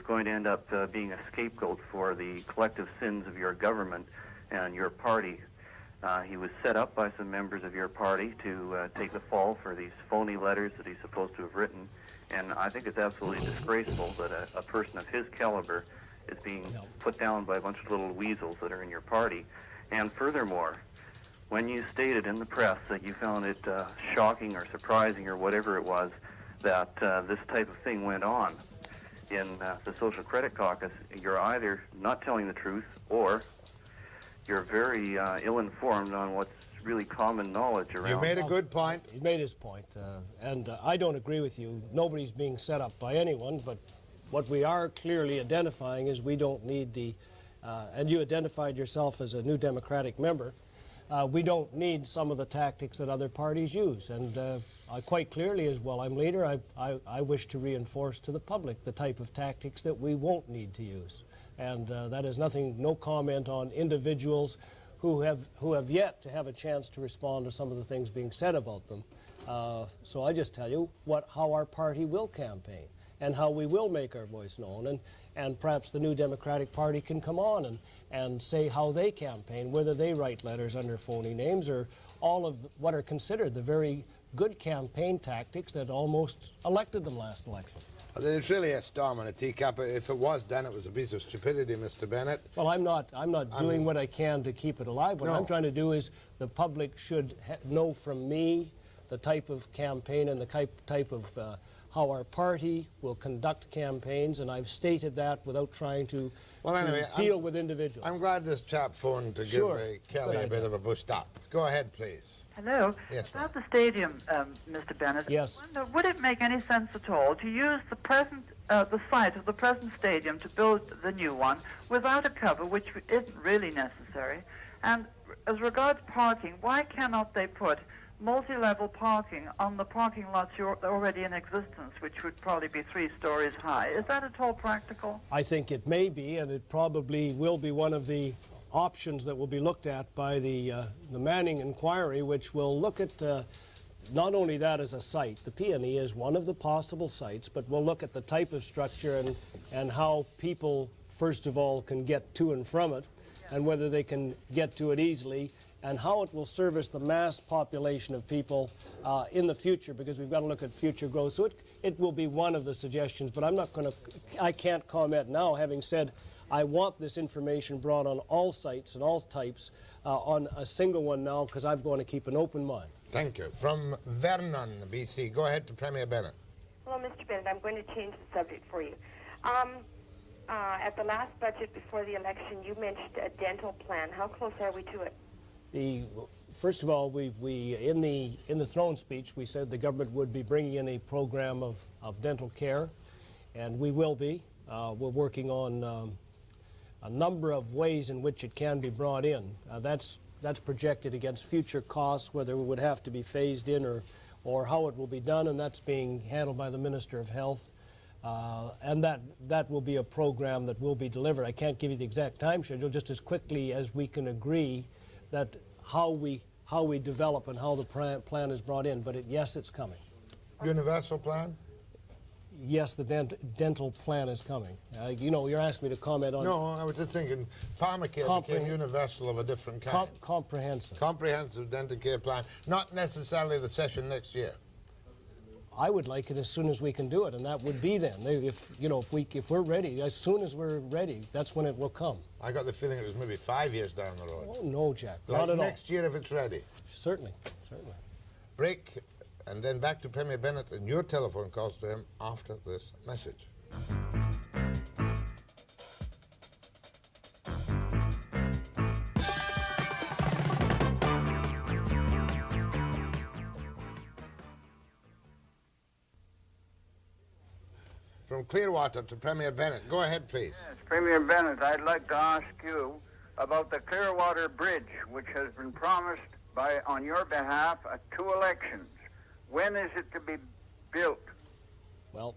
going to end up being a scapegoat for the collective sins of your government and your party. He was set up by some members of your party to take the fall for these phony letters that he's supposed to have written. And I think it's absolutely disgraceful that a person of his caliber is being put down by a bunch of little weasels that are in your party. And furthermore, when you stated in the press that you found it shocking or surprising or whatever it was that this type of thing went on in the Social Credit Caucus, you're either not telling the truth or you're very ill-informed on what's really common knowledge around. You made a good point. He made his point, and I don't agree with you. Nobody's being set up by anyone, but what we are clearly identifying is we don't need the, and you identified yourself as a New Democratic member, we don't need some of the tactics that other parties use. And quite clearly, as well, I'm leader, I wish to reinforce to the public the type of tactics that we won't need to use. And that is nothing, no comment on individuals who have yet to have a chance to respond to some of the things being said about them. So I just tell you how our party will campaign and how we will make our voice known, and perhaps the New Democratic Party can come on and say how they campaign, whether they write letters under phony names or all of what are considered the very good campaign tactics that almost elected them last election. It's really a storm in a teacup. If it was done, it was a piece of stupidity, Mr. Bennett. Well, I'm not doing what I can to keep it alive. What No. I'm trying to do is the public should know from me the type of campaign and the type of how our party will conduct campaigns, and I've stated that without trying to, Well, anyway, deal with individuals. I'm glad this chap phoned to Sure. give Kelly Good a bit idea. of a boost up. Go ahead, please. Hello. Yes, ma'am. About the stadium, Mr. Bennett. Yes. I wonder, would it make any sense at all to use the site of the present stadium to build the new one without a cover, which isn't really necessary? And as regards parking, why cannot they put multi-level parking on the parking lots already in existence, which would probably be 3 stories high? Is that at all practical? I think it may be, and it probably will be one of the options that will be looked at by the Manning inquiry, which will look at not only that as a site. The P&E is one of the possible sites, but we'll look at the type of structure and how people, first of all, can get to and from it, and whether they can get to it easily, and how it will service the mass population of people in the future, because we've got to look at future growth. So it will be one of the suggestions, but I can't comment now, having said I want this information brought on all sites and all types on a single one now, because I'm going to keep an open mind. Thank you. From Vernon, BC. Go ahead to Premier Bennett. Hello, Mr. Bennett. I'm going to change the subject for you. At the last budget before the election, you mentioned a dental plan. How close are we to it? First of all, we in the throne speech, we said the government would be bringing in a program of dental care, and we will be. We're working on a number of ways in which it can be brought in. That's projected against future costs, whether it would have to be phased in or how it will be done, and that's being handled by the Minister of Health. And that will be a program that will be delivered. I can't give you the exact time schedule, just as quickly as we can agree that how we develop and how the plan is brought in. But yes, it's coming. Universal plan? Yes, the dental plan is coming. You know, you're asking me to comment on... No, I was just thinking pharmacare became universal of a different kind. Comprehensive. Comprehensive dental care plan, not necessarily the session next year. I would like it as soon as we can do it, and that would be then. If we're ready, as soon as we're ready, that's when it will come. I got the feeling it was maybe 5 years down the road. Oh, no, Jack, Like not at all. next year if it's ready. Certainly. Break, and then back to Premier Bennett and your telephone calls to him after this message. From Clearwater to Premier Bennett. Go ahead, please. Yes, Premier Bennett, I'd like to ask you about the Clearwater Bridge, which has been promised on your behalf at 2 elections. When is it to be built? Well,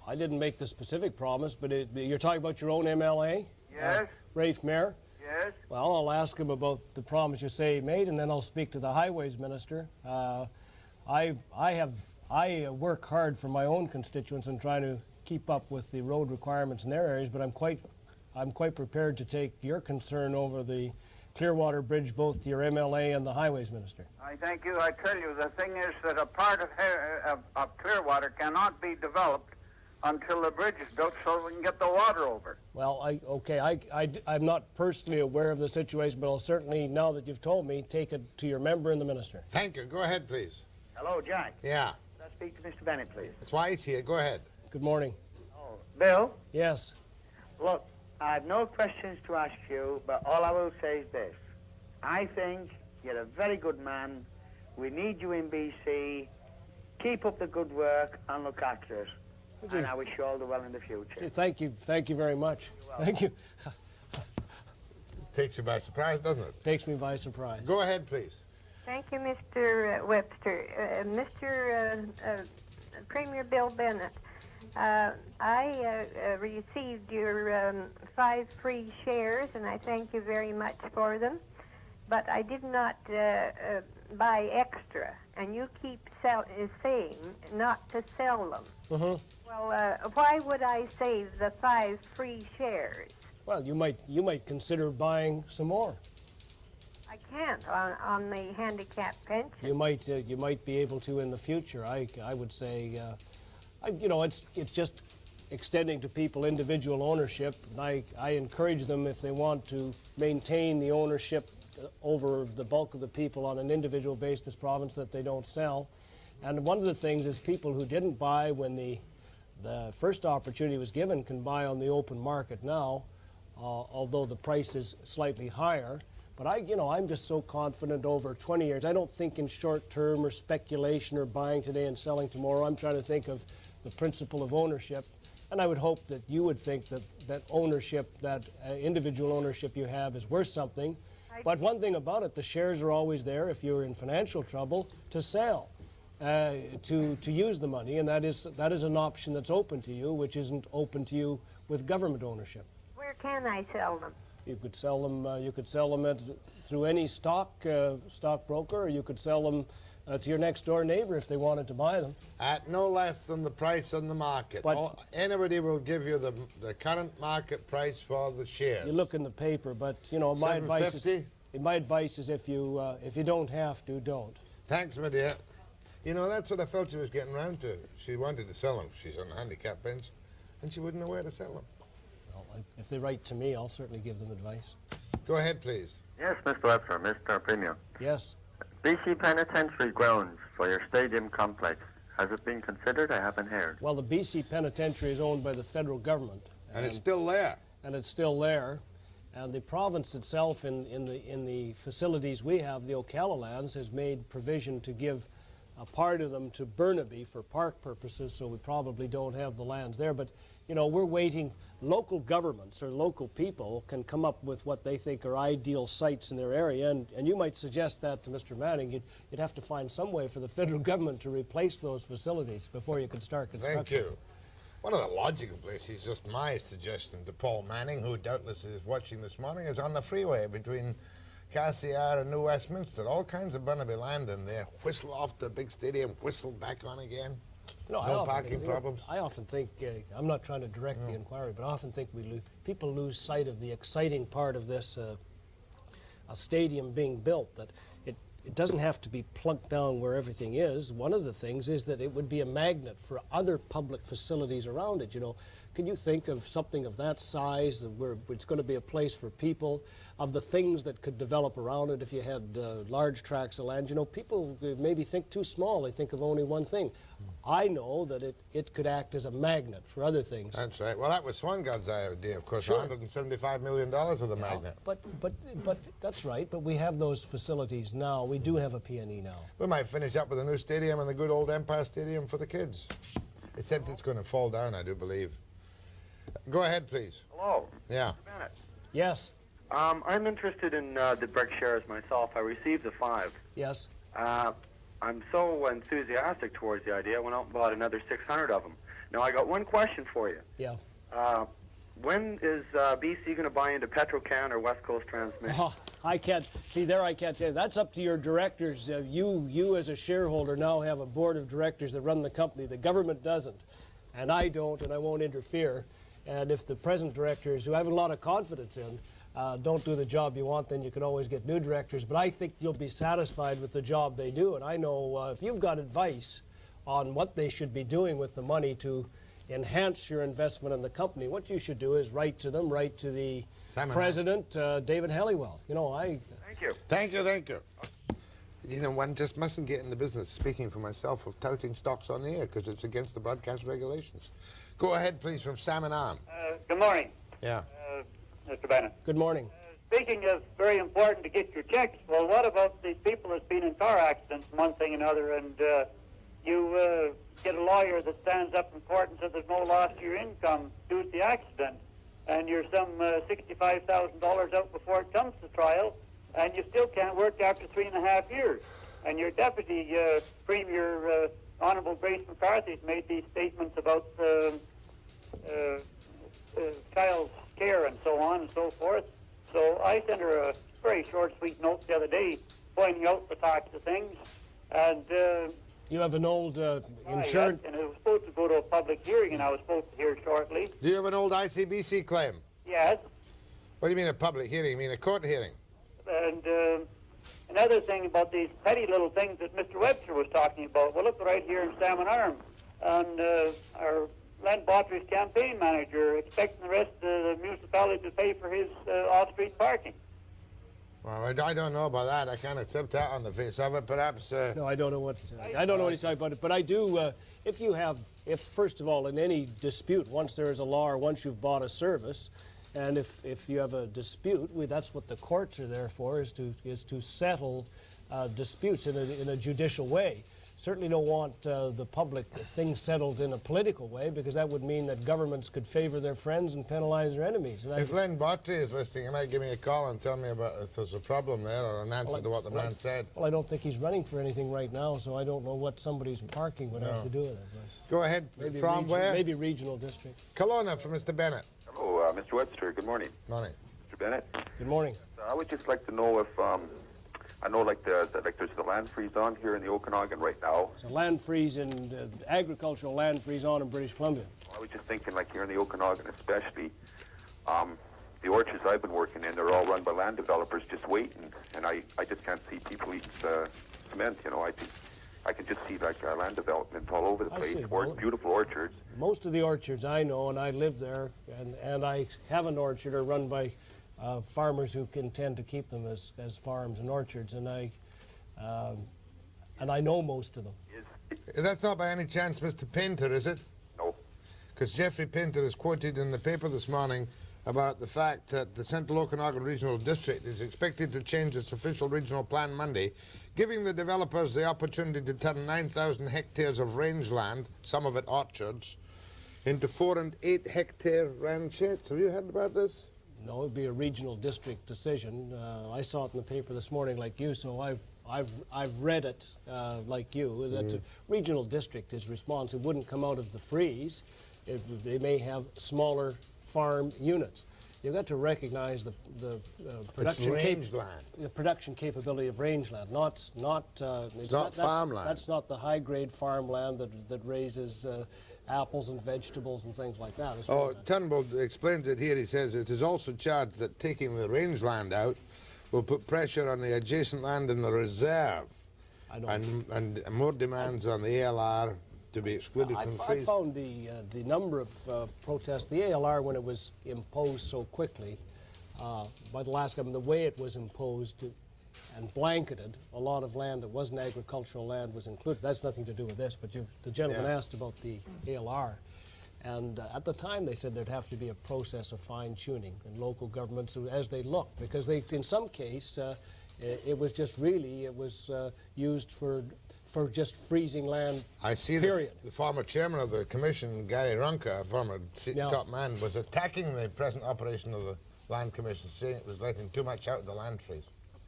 I didn't make the specific promise, but you're talking about your own MLA? Yes. Rafe Mayer? Yes. Well, I'll ask him about the promise you say he made, and then I'll speak to the Highways Minister. I work hard for my own constituents and trying to keep up with the road requirements in their areas, but I'm quite prepared to take your concern over the Clearwater Bridge both to your MLA and the Highways Minister. I thank you. I tell you, the thing is that a part of Clearwater cannot be developed until the bridge is built so we can get the water over. Well, I'm not personally aware of the situation, but I'll certainly, now that you've told me, take it to your member and the minister. Thank you. Go ahead, please. Hello, Jack. Yeah. Can I speak to Mr. Bennett, please? That's why he's here. Go ahead. Good morning. Oh, Bill, Yes. look, I have no questions to ask you, but all I will say is this. I think you're a very good man. We need you in BC. Keep up the good work and look after us. And I wish you all the well in the future. Thank you very much. Thank you. Takes you by surprise, doesn't it? Takes me by surprise. Go ahead, please. Thank you, Mr. Webster. Mr. Premier Bill Bennett, I received your 5 free shares, and I thank you very much for them. but I did not buy extra, and you keep saying not to sell them. Mm-hmm. Well, why would I save the 5 free shares? Well, you might consider buying some more. I can't on the handicap pension. You might be able to in the future. I would say, it's just extending to people individual ownership. And I encourage them, if they want to maintain the ownership over the bulk of the people on an individual basis in this province, that they don't sell. And one of the things is people who didn't buy when the first opportunity was given can buy on the open market now, although the price is slightly higher. But I'm just so confident over 20 years. I don't think in short term or speculation or buying today and selling tomorrow. I'm trying to think of the principle of ownership. And I would hope that you would think that ownership, that individual ownership you have is worth something. But one thing about it, the shares are always there if you're in financial trouble to sell, to use the money. And that is an option that's open to you, which isn't open to you with government ownership. Where can I sell them? You could sell them. You could sell them through any stockbroker, or you could sell them to your next door neighbor if they wanted to buy them. At no less than the price on the market. But anybody will give you the current market price for the shares. You look in the paper, but my advice is if you don't have to, don't. Thanks, my dear. That's what I felt she was getting around to. She wanted to sell them. She's on a handicap bench, and she wouldn't know where to sell them. If they write to me, I'll certainly give them advice. Go ahead, please. Yes, Mr. Webster, Mr. Premier. Yes. BC Penitentiary grounds for your stadium complex. Has it been considered? I haven't heard. Well, the BC Penitentiary is owned by the federal government. And it's still there. And it's still there. And the province itself, in the facilities we have, the Ocala lands, has made provision to give a part of them to Burnaby for park purposes, so we probably don't have the lands there. But, we're waiting. Local governments or local people can come up with what they think are ideal sites in their area, and you might suggest that to Mr. Manning. You'd have to find some way for the federal government to replace those facilities before you could start construction. Thank you. One of the logical places, just my suggestion to Paul Manning, who doubtless is watching this morning, is on the freeway between Cassiar and New Westminster. All kinds of Burnaby land in there. Whistle off the big stadium, whistle back on again. No parking problems. I often think, I'm not trying to direct the inquiry, but I often think people lose sight of the exciting part of this a stadium being built, that it doesn't have to be plunked down where everything is. One of the things is that it would be a magnet for other public facilities around it. Can you think of something of that size where it's going to be a place for people, of the things that could develop around it if you had large tracts of land? People maybe think too small. They think of only one thing. I know that it could act as a magnet for other things. That's right. Well, that was Swangod's idea, of course. Sure. $175 million with a magnet. But that's right. But we have those facilities now. We do have a PNE now. We might finish up with a new stadium and the good old Empire Stadium for the kids. Except it's going to fall down, I do believe. Go ahead, please. Hello. Yeah. Mr. Bennett. Yes. I'm interested in the BRIC shares myself. I received the 5. Yes. I'm so enthusiastic towards the idea, I went out and bought another 600 of them. Now, I got one question for you. Yeah. When is BC going to buy into Petrocan or West Coast Transmission? Oh, I can't tell you. That's up to your directors. You as a shareholder now have a board of directors that run the company. The government doesn't, and I don't, and I won't interfere. And if the present directors, who I have a lot of confidence in, don't do the job you want, then you can always get new directors. But I think you'll be satisfied with the job they do. And I know if you've got advice on what they should be doing with the money to enhance your investment in the company, what you should do is write to them, write to the president, David Halliwell. Thank you. Thank you. One just mustn't get in the business, speaking for myself, of touting stocks on the air because it's against the broadcast regulations. Go ahead, please, from Salmon Arm. Good morning. Yeah. Mr. Bennett. Good morning. Speaking of very important to get your checks, well, what about these people that's been in car accidents, one thing and another, and you get a lawyer that stands up in court and says there's no loss to your income due to the accident, and you're some $65,000 out before it comes to trial, and you still can't work after 3.5 years. And your deputy Premier, Honorable Grace McCarthy's made these statements about child care and so on and so forth. So I sent her a very short, sweet note the other day pointing out the types of things. And You have an old insurance... and it was supposed to go to a public hearing, and I was supposed to hear shortly. Do you have an old ICBC claim? Yes. What do you mean a public hearing? You mean a court hearing? And another thing about these petty little things that Mr. Webster was talking about. Well, look right here in Salmon Arm. And our Len Botry's campaign manager expecting the rest of the municipality to pay for his off-street parking. Well, I don't know about that. I can't accept that on the face of it. Perhaps... No, I don't know what he's talking about. But I do, if first of all, in any dispute, once there is a law or once you've bought a service, and if you have a dispute, that's what the courts are there for, is to settle disputes in a judicial way. Certainly don't want the public things settled in a political way, because that would mean that governments could favor their friends and penalize their enemies. And if Len Botry is listening, he might give me a call and tell me about if there's a problem there or an answer to what the man said. Well, I don't think he's running for anything right now, so I don't know what somebody's parking would have to do with it. Go ahead. Maybe from where? Maybe regional district. Kelowna for Mr. Bennett. Hello, Mr. Webster. Good morning. Morning. Mr. Bennett. Good morning. I would just like to know if I know like there's the land freeze on here in the Okanagan right now. It's a land freeze agricultural land freeze on in British Columbia. I was just thinking, like here in the Okanagan especially, the orchards I've been working in, they're all run by land developers just waiting, and I just can't see people eating cement, you know. I can just see like land development all over the place, beautiful orchards. Most of the orchards I know, and I live there, and I have an orchard, are run by farmers who intend to keep them as farms and orchards, and I know most of them. That's not by any chance Mr. Painter, is it? No. Because Jeffrey Painter is quoted in the paper this morning about the fact that the Central Okanagan Regional District is expected to change its official regional plan Monday, giving the developers the opportunity to turn 9,000 hectares of rangeland, some of it orchards, into 4 and 8 hectare ranchettes. Have you heard about this? No, it'd be a regional district decision. I saw it in the paper this morning, like you. So I've read it like you. That a regional district is responsible. It wouldn't come out of the freeze. They may have smaller farm units. You've got to recognize the production rangeland. The production capability of rangeland, not farmland. That's not the high-grade farmland that raises apples and vegetables and things like that. Turnbull explains it here. He says it is also charged that taking the rangeland out will put pressure on the adjacent land in the reserve, and more demands on the ALR to be excluded from freeze. I found the number of protests, the ALR, when it was imposed so quickly by the last government, the way it was imposed and blanketed, a lot of land that wasn't agricultural land was included. That's nothing to do with this, but the gentleman asked about the ALR. And at the time, they said there'd have to be a process of fine-tuning in local governments as they look, because in some case, it was just really, used for just freezing land, I see period. The former chairman of the commission, Gary Runka, a former top man, was attacking the present operation of the land commission, saying it was letting too much out of the land freeze.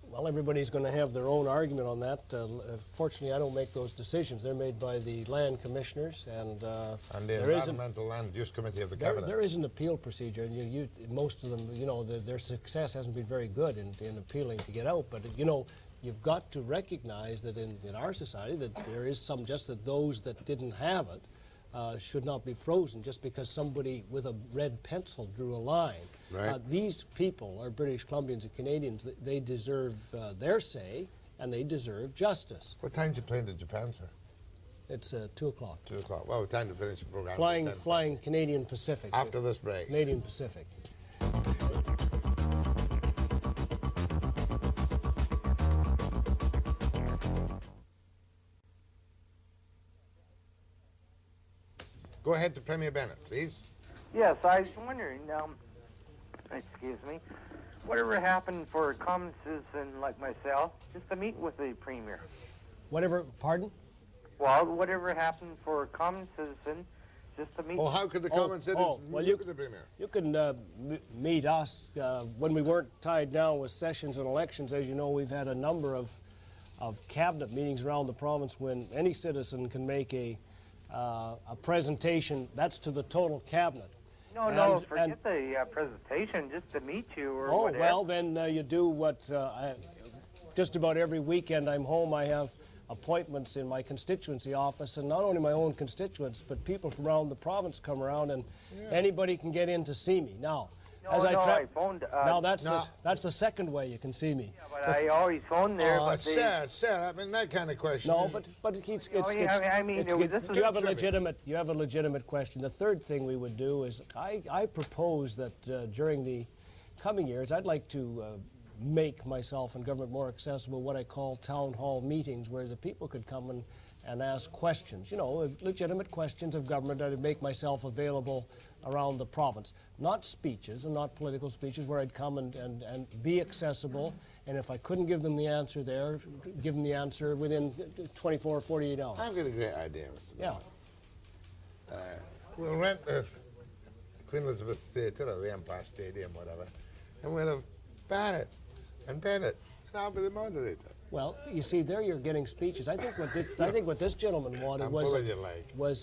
Well, everybody's going to have their own argument on that. Fortunately, I don't make those decisions. They're made by the land commissioners, and the Environmental Land Use Committee of the Cabinet. There is an appeal procedure, and most of them, their success hasn't been very good in appealing to get out. But you've got to recognize that in our society that there is that those that didn't have it should not be frozen just because somebody with a red pencil drew a line. Right. These people are British Columbians and Canadians. They deserve their say, and they deserve justice. What time do you play into Japan, sir? It's 2 o'clock. 2 o'clock. Well, time to finish the program. Flying Canadian Pacific. After this break. Canadian Pacific. Go ahead to Premier Bennett, please. Yes, I was wondering, excuse me, whatever happened for a common citizen like myself just to meet with the Premier? Pardon? Well, whatever happened for a common citizen just to meet... Oh, how could the common citizens meet with the Premier? You can meet us when we weren't tied down with sessions and elections. As you know, we've had a number of cabinet meetings around the province when any citizen can make a presentation, that's to the total cabinet. No, forget the presentation, just to meet you or whatever. Well, then you do what just about every weekend I'm home. I have appointments in my constituency office, and not only my own constituents, but people from around the province come around, and anybody can get in to see me. Now, I phoned. now that's the second way you can see me. Yeah, but I always phone there. Oh, but it's sad. I mean, that kind of question. No, is- but it's I mean, you have a legitimate question. The third thing we would do is I propose that during the coming years I'd like to make myself and government more accessible, what I call town hall meetings, where the people could come and ask questions, you know, legitimate questions of government. I'd make myself available around the province. Not speeches and not political speeches, where I'd come and be accessible, and if I couldn't give them the answer there, give them the answer within 24 or 48 hours. I've got a great idea, Mr. Yeah. We'll rent the Queen Elizabeth Theatre or the Empire Stadium, whatever, and we'll have Barrett and Bennett, and I'll be the moderator. Well, you see, there you're getting speeches. I think what this gentleman wanted was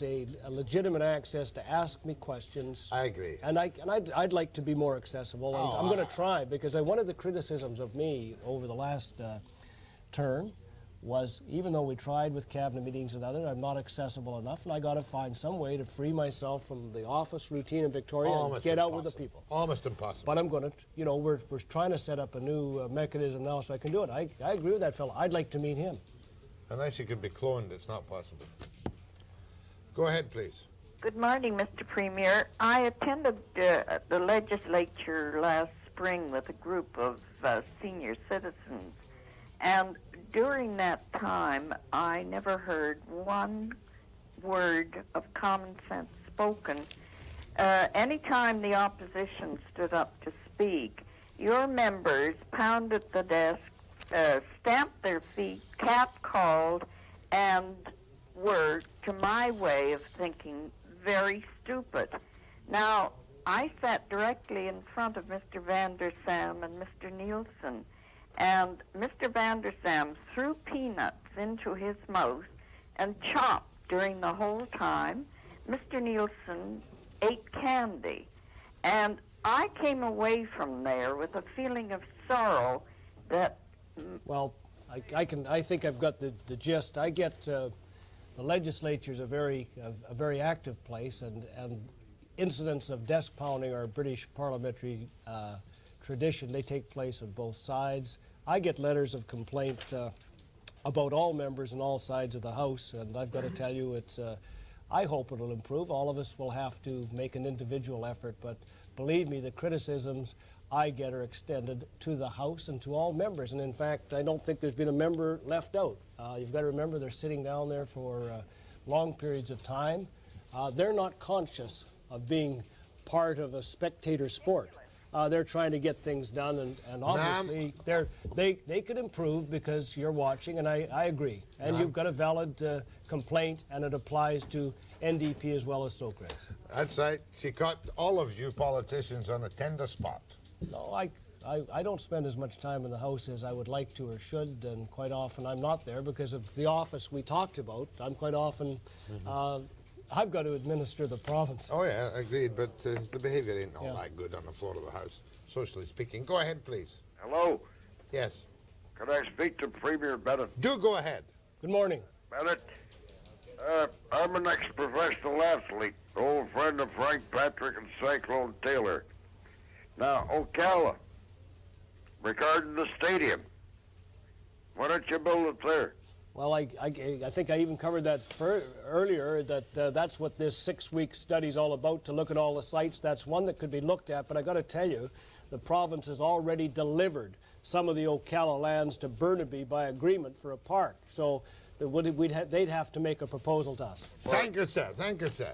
a legitimate access to ask me questions. I agree. And I'd like to be more accessible. And I'm going to try, because one of the criticisms of me over the last term was, even though we tried with cabinet meetings and others, I'm not accessible enough, and I got to find some way to free myself from the office routine in Victoria and get out with the people. Almost impossible. But I'm going to, you know, we're trying to set up a new mechanism now so I can do it. I agree with that fellow. I'd like to meet him. Unless you could be cloned, it's not possible. Go ahead, please. Good morning, Mr. Premier. I attended the legislature last spring with a group of senior citizens, and during that time, I never heard one word of common sense spoken. Anytime the opposition stood up to speak, your members pounded the desk, stamped their feet, catcalled, and were, to my way of thinking, very stupid. Now, I sat directly in front of Mr. Van der Sam and Mr. Nielsen, and Mr. Van der Sam threw peanuts into his mouth and chopped during the whole time. Mr. Nielsen ate candy. And I came away from there with a feeling of sorrow that... Well, I think I've got the gist. I get the legislature's a very active place, and incidents of desk pounding are British parliamentary tradition. They take place on both sides. I get letters of complaint about all members and all sides of the House, and I've got to tell you, I hope it'll improve. All of us will have to make an individual effort, but believe me, the criticisms I get are extended to the House and to all members, and in fact, I don't think there's been a member left out. You've got to remember they're sitting down there for long periods of time. They're not conscious of being part of a spectator sport. They're trying to get things done, and obviously they could improve because you're watching, and I agree. And you've got a valid complaint, and it applies to NDP as well as Socrates. That's right. She caught all of you politicians on a tender spot. No, I don't spend as much time in the House as I would like to or should, and quite often I'm not there because of the office we talked about. I'm quite often... I've got to administer the province. Oh, yeah, agreed, but the behavior ain't all that good on the floor of the House, socially speaking. Go ahead, please. Hello? Yes. Could I speak to Premier Bennett? Do go ahead. Good morning. Bennett, I'm an ex-professional athlete, old friend of Frank Patrick and Cyclone Taylor. Now, Ocala, regarding the stadium, why don't you build it there? Well, I think I even covered that earlier, that that's what this 6-week study's all about, to look at all the sites. That's one that could be looked at, but I got to tell you, the province has already delivered some of the Ocala lands to Burnaby by agreement for a park. So they'd have to make a proposal to us. Thank you, sir. Thank you, sir.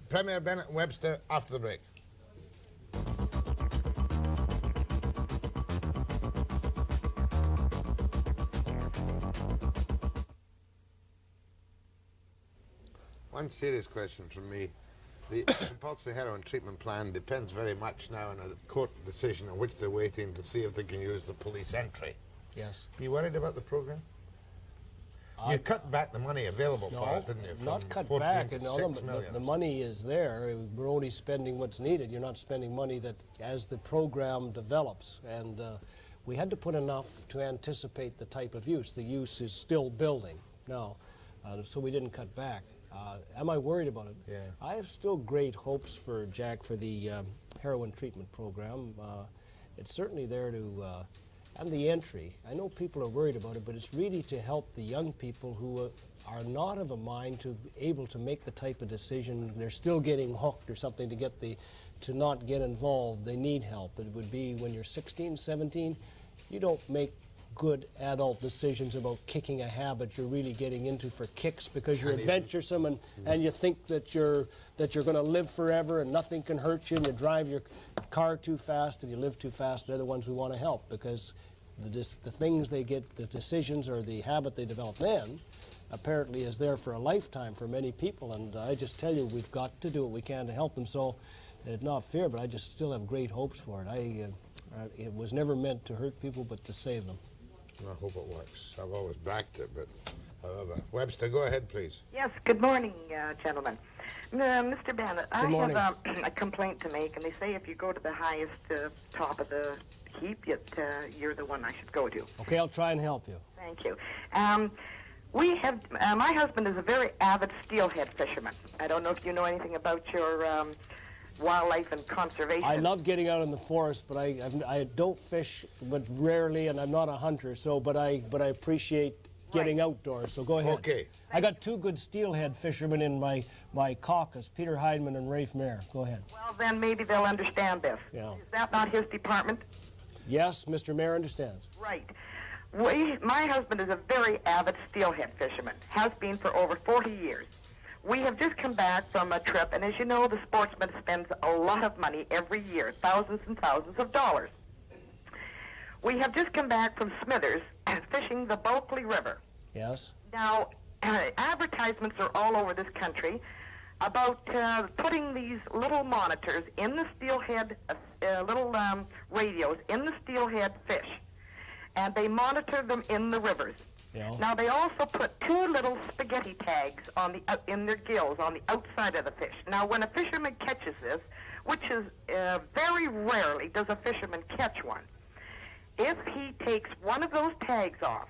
Premier Bennett, Webster, after the break. One serious question from me. The compulsory heroin treatment plan depends very much now on a court decision on which they're waiting to see if they can use the police entry. Yes. Are you worried about the program? You cut back the money available for it, didn't you? From not cut 14 back. to And 6 million. the money is there. We're only spending what's needed. You're not spending money that as the program develops. And we had to put enough to anticipate the type of use. The use is still building now, so we didn't cut back. Am I worried about it? Yeah. I have still great hopes for Jack for the heroin treatment program. It's certainly there to, and the entry. I know people are worried about it, but it's really to help the young people who are not of a mind to be able to make the type of decision. They're still getting hooked or something to not get involved. They need help. It would be when you're 16, 17, you don't make good adult decisions about kicking a habit you're really getting into for kicks because you're adventuresome and you think that you're going to live forever and nothing can hurt you, and you drive your car too fast and you live too fast. They're the ones we want to help, because the things they get, the decisions or the habit they develop then apparently is there for a lifetime for many people. And I just tell you, we've got to do what we can to help them. So it's not fair, but I just still have great hopes for it. It was never meant to hurt people, but to save them. I hope it works. I've always backed it, but however. Webster, go ahead, please. Yes, good morning, gentlemen. Mr. Bennett, I have a complaint to make, and they say if you go to the highest top of the heap, you're the one I should go to. Okay, I'll try and help you. Thank you. We have, my husband is a very avid steelhead fisherman. I don't know if you know anything about your wildlife and conservation. I love getting out in the forest, but I don't fish, but rarely, and I'm not a hunter. So, but I appreciate getting outdoors. So go ahead. Okay. I got two good steelhead fishermen in my caucus, Peter Heidemann and Rafe Mayer. Go ahead. Well, then maybe they'll understand this. Yeah. Is that not his department? Yes, Mr. Mayer understands. Right. My husband is a very avid steelhead fisherman, has been for over 40 years. We have just come back from a trip, and as you know, the sportsman spends a lot of money every year, thousands and thousands of dollars. We have just come back from Smithers fishing the Bulkley River. Yes. Now, advertisements are all over this country about putting these little monitors in the steelhead, little radios in the steelhead fish, and they monitor them in the rivers. Yeah. Now, they also put two little spaghetti tags on in their gills on the outside of the fish. Now, when a fisherman catches this, which is very rarely does a fisherman catch one, if he takes one of those tags off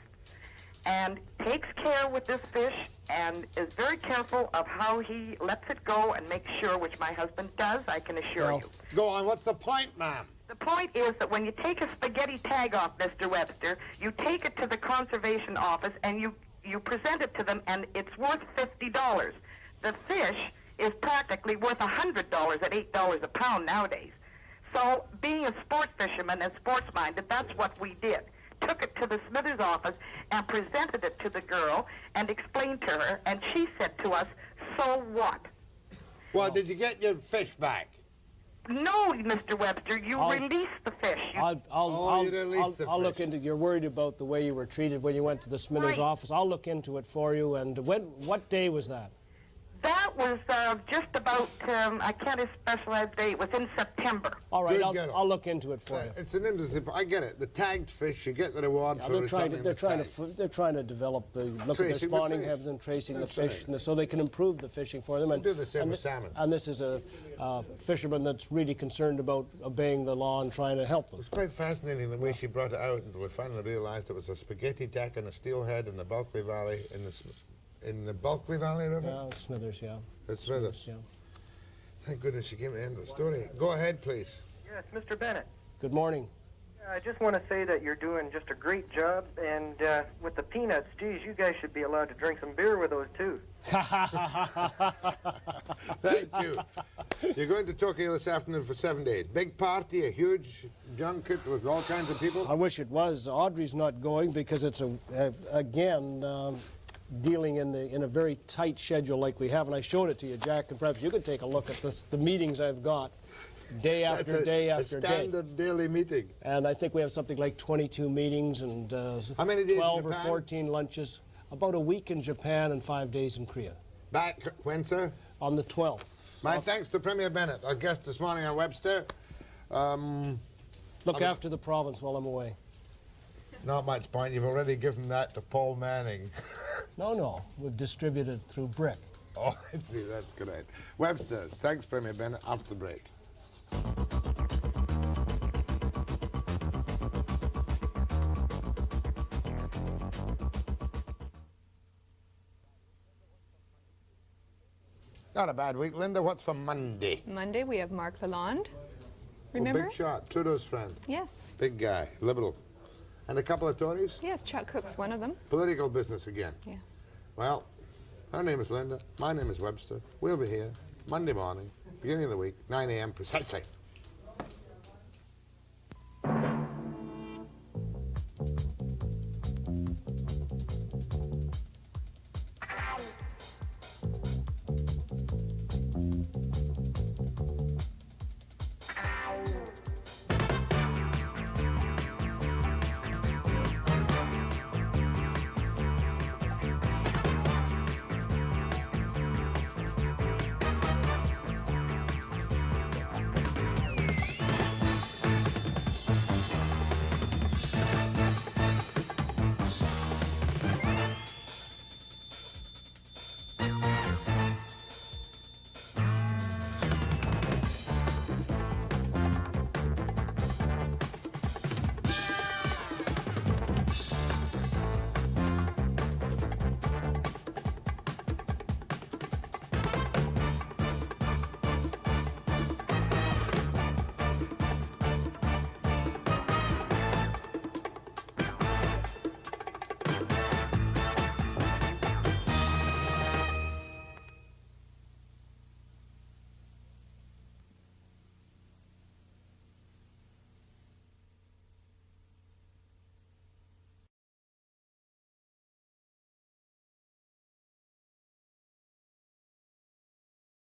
and takes care with this fish and is very careful of how he lets it go and makes sure, which my husband does, I can assure you. Go on. What's the point, ma'am? The point is that when you take a spaghetti tag off, Mr. Webster, you take it to the conservation office and you present it to them, and it's worth $50. The fish is practically worth $100 at $8 a pound nowadays. So being a sport fisherman and sports-minded, that's what we did. Took it to the Smithers office and presented it to the girl and explained to her, and she said to us, so what? Well, did you get your fish back? No, Mr. Webster, you released the fish. I'll look into. You're worried about the way you were treated when you went to the Smithers office. I'll look into it for you. And what day was that? That was just about, I can't specify the date, it was in September. All right, I'll look into it for you. It's an interesting. I get it. The tagged fish, you get the reward for returning the tag. They're trying to develop, look at their spawning habits and tracing the fish, so they can improve the fishing for them. And do the same with salmon. And this is a fisherman that's really concerned about obeying the law and trying to help them. It's quite fascinating the way she brought it out, and we finally realised it was a spaghetti tack and a steelhead in the Bulkley Valley in the Bulkley Valley River? Yeah, Smithers, yeah. It's Smithers. Yeah. Thank goodness she gave me the end of the story. Go ahead, please. Yes, Mr. Bennett. Good morning. I just want to say that you're doing just a great job, and with the peanuts, geez, you guys should be allowed to drink some beer with those, too. Thank you. You're going to Tokyo this afternoon for 7 days. Big party, a huge junket with all kinds of people? I wish it was. Audrey's not going because it's, dealing in a very tight schedule like we have, and I showed it to you, Jack, and perhaps you could take a look at the meetings I've got day after day after day. A standard daily meeting. And I think we have something like 22 meetings and how many days 12 in or 14 lunches. About a week in Japan and 5 days in Korea. Back when, sir? On the 12th. My thanks to Premier Bennett, our guest this morning on Webster. Look after the province while I'm away. Not much point. You've already given that to Paul Manning. No, we've distributed through BCRIC. Oh, I see, that's great. Webster, thanks, Premier Bennett. After the break. Not a bad week. Linda, what's for Monday? Monday, we have Mark Lalonde. Oh, Remember? big shot. Trudeau's friend. Yes. Big guy. Liberal. And a couple of Tories? Yes, Chuck Cook's one of them. Political business again. Yeah. Well, her name is Linda. My name is Webster. We'll be here Monday morning, beginning of the week, 9 a.m. precisely.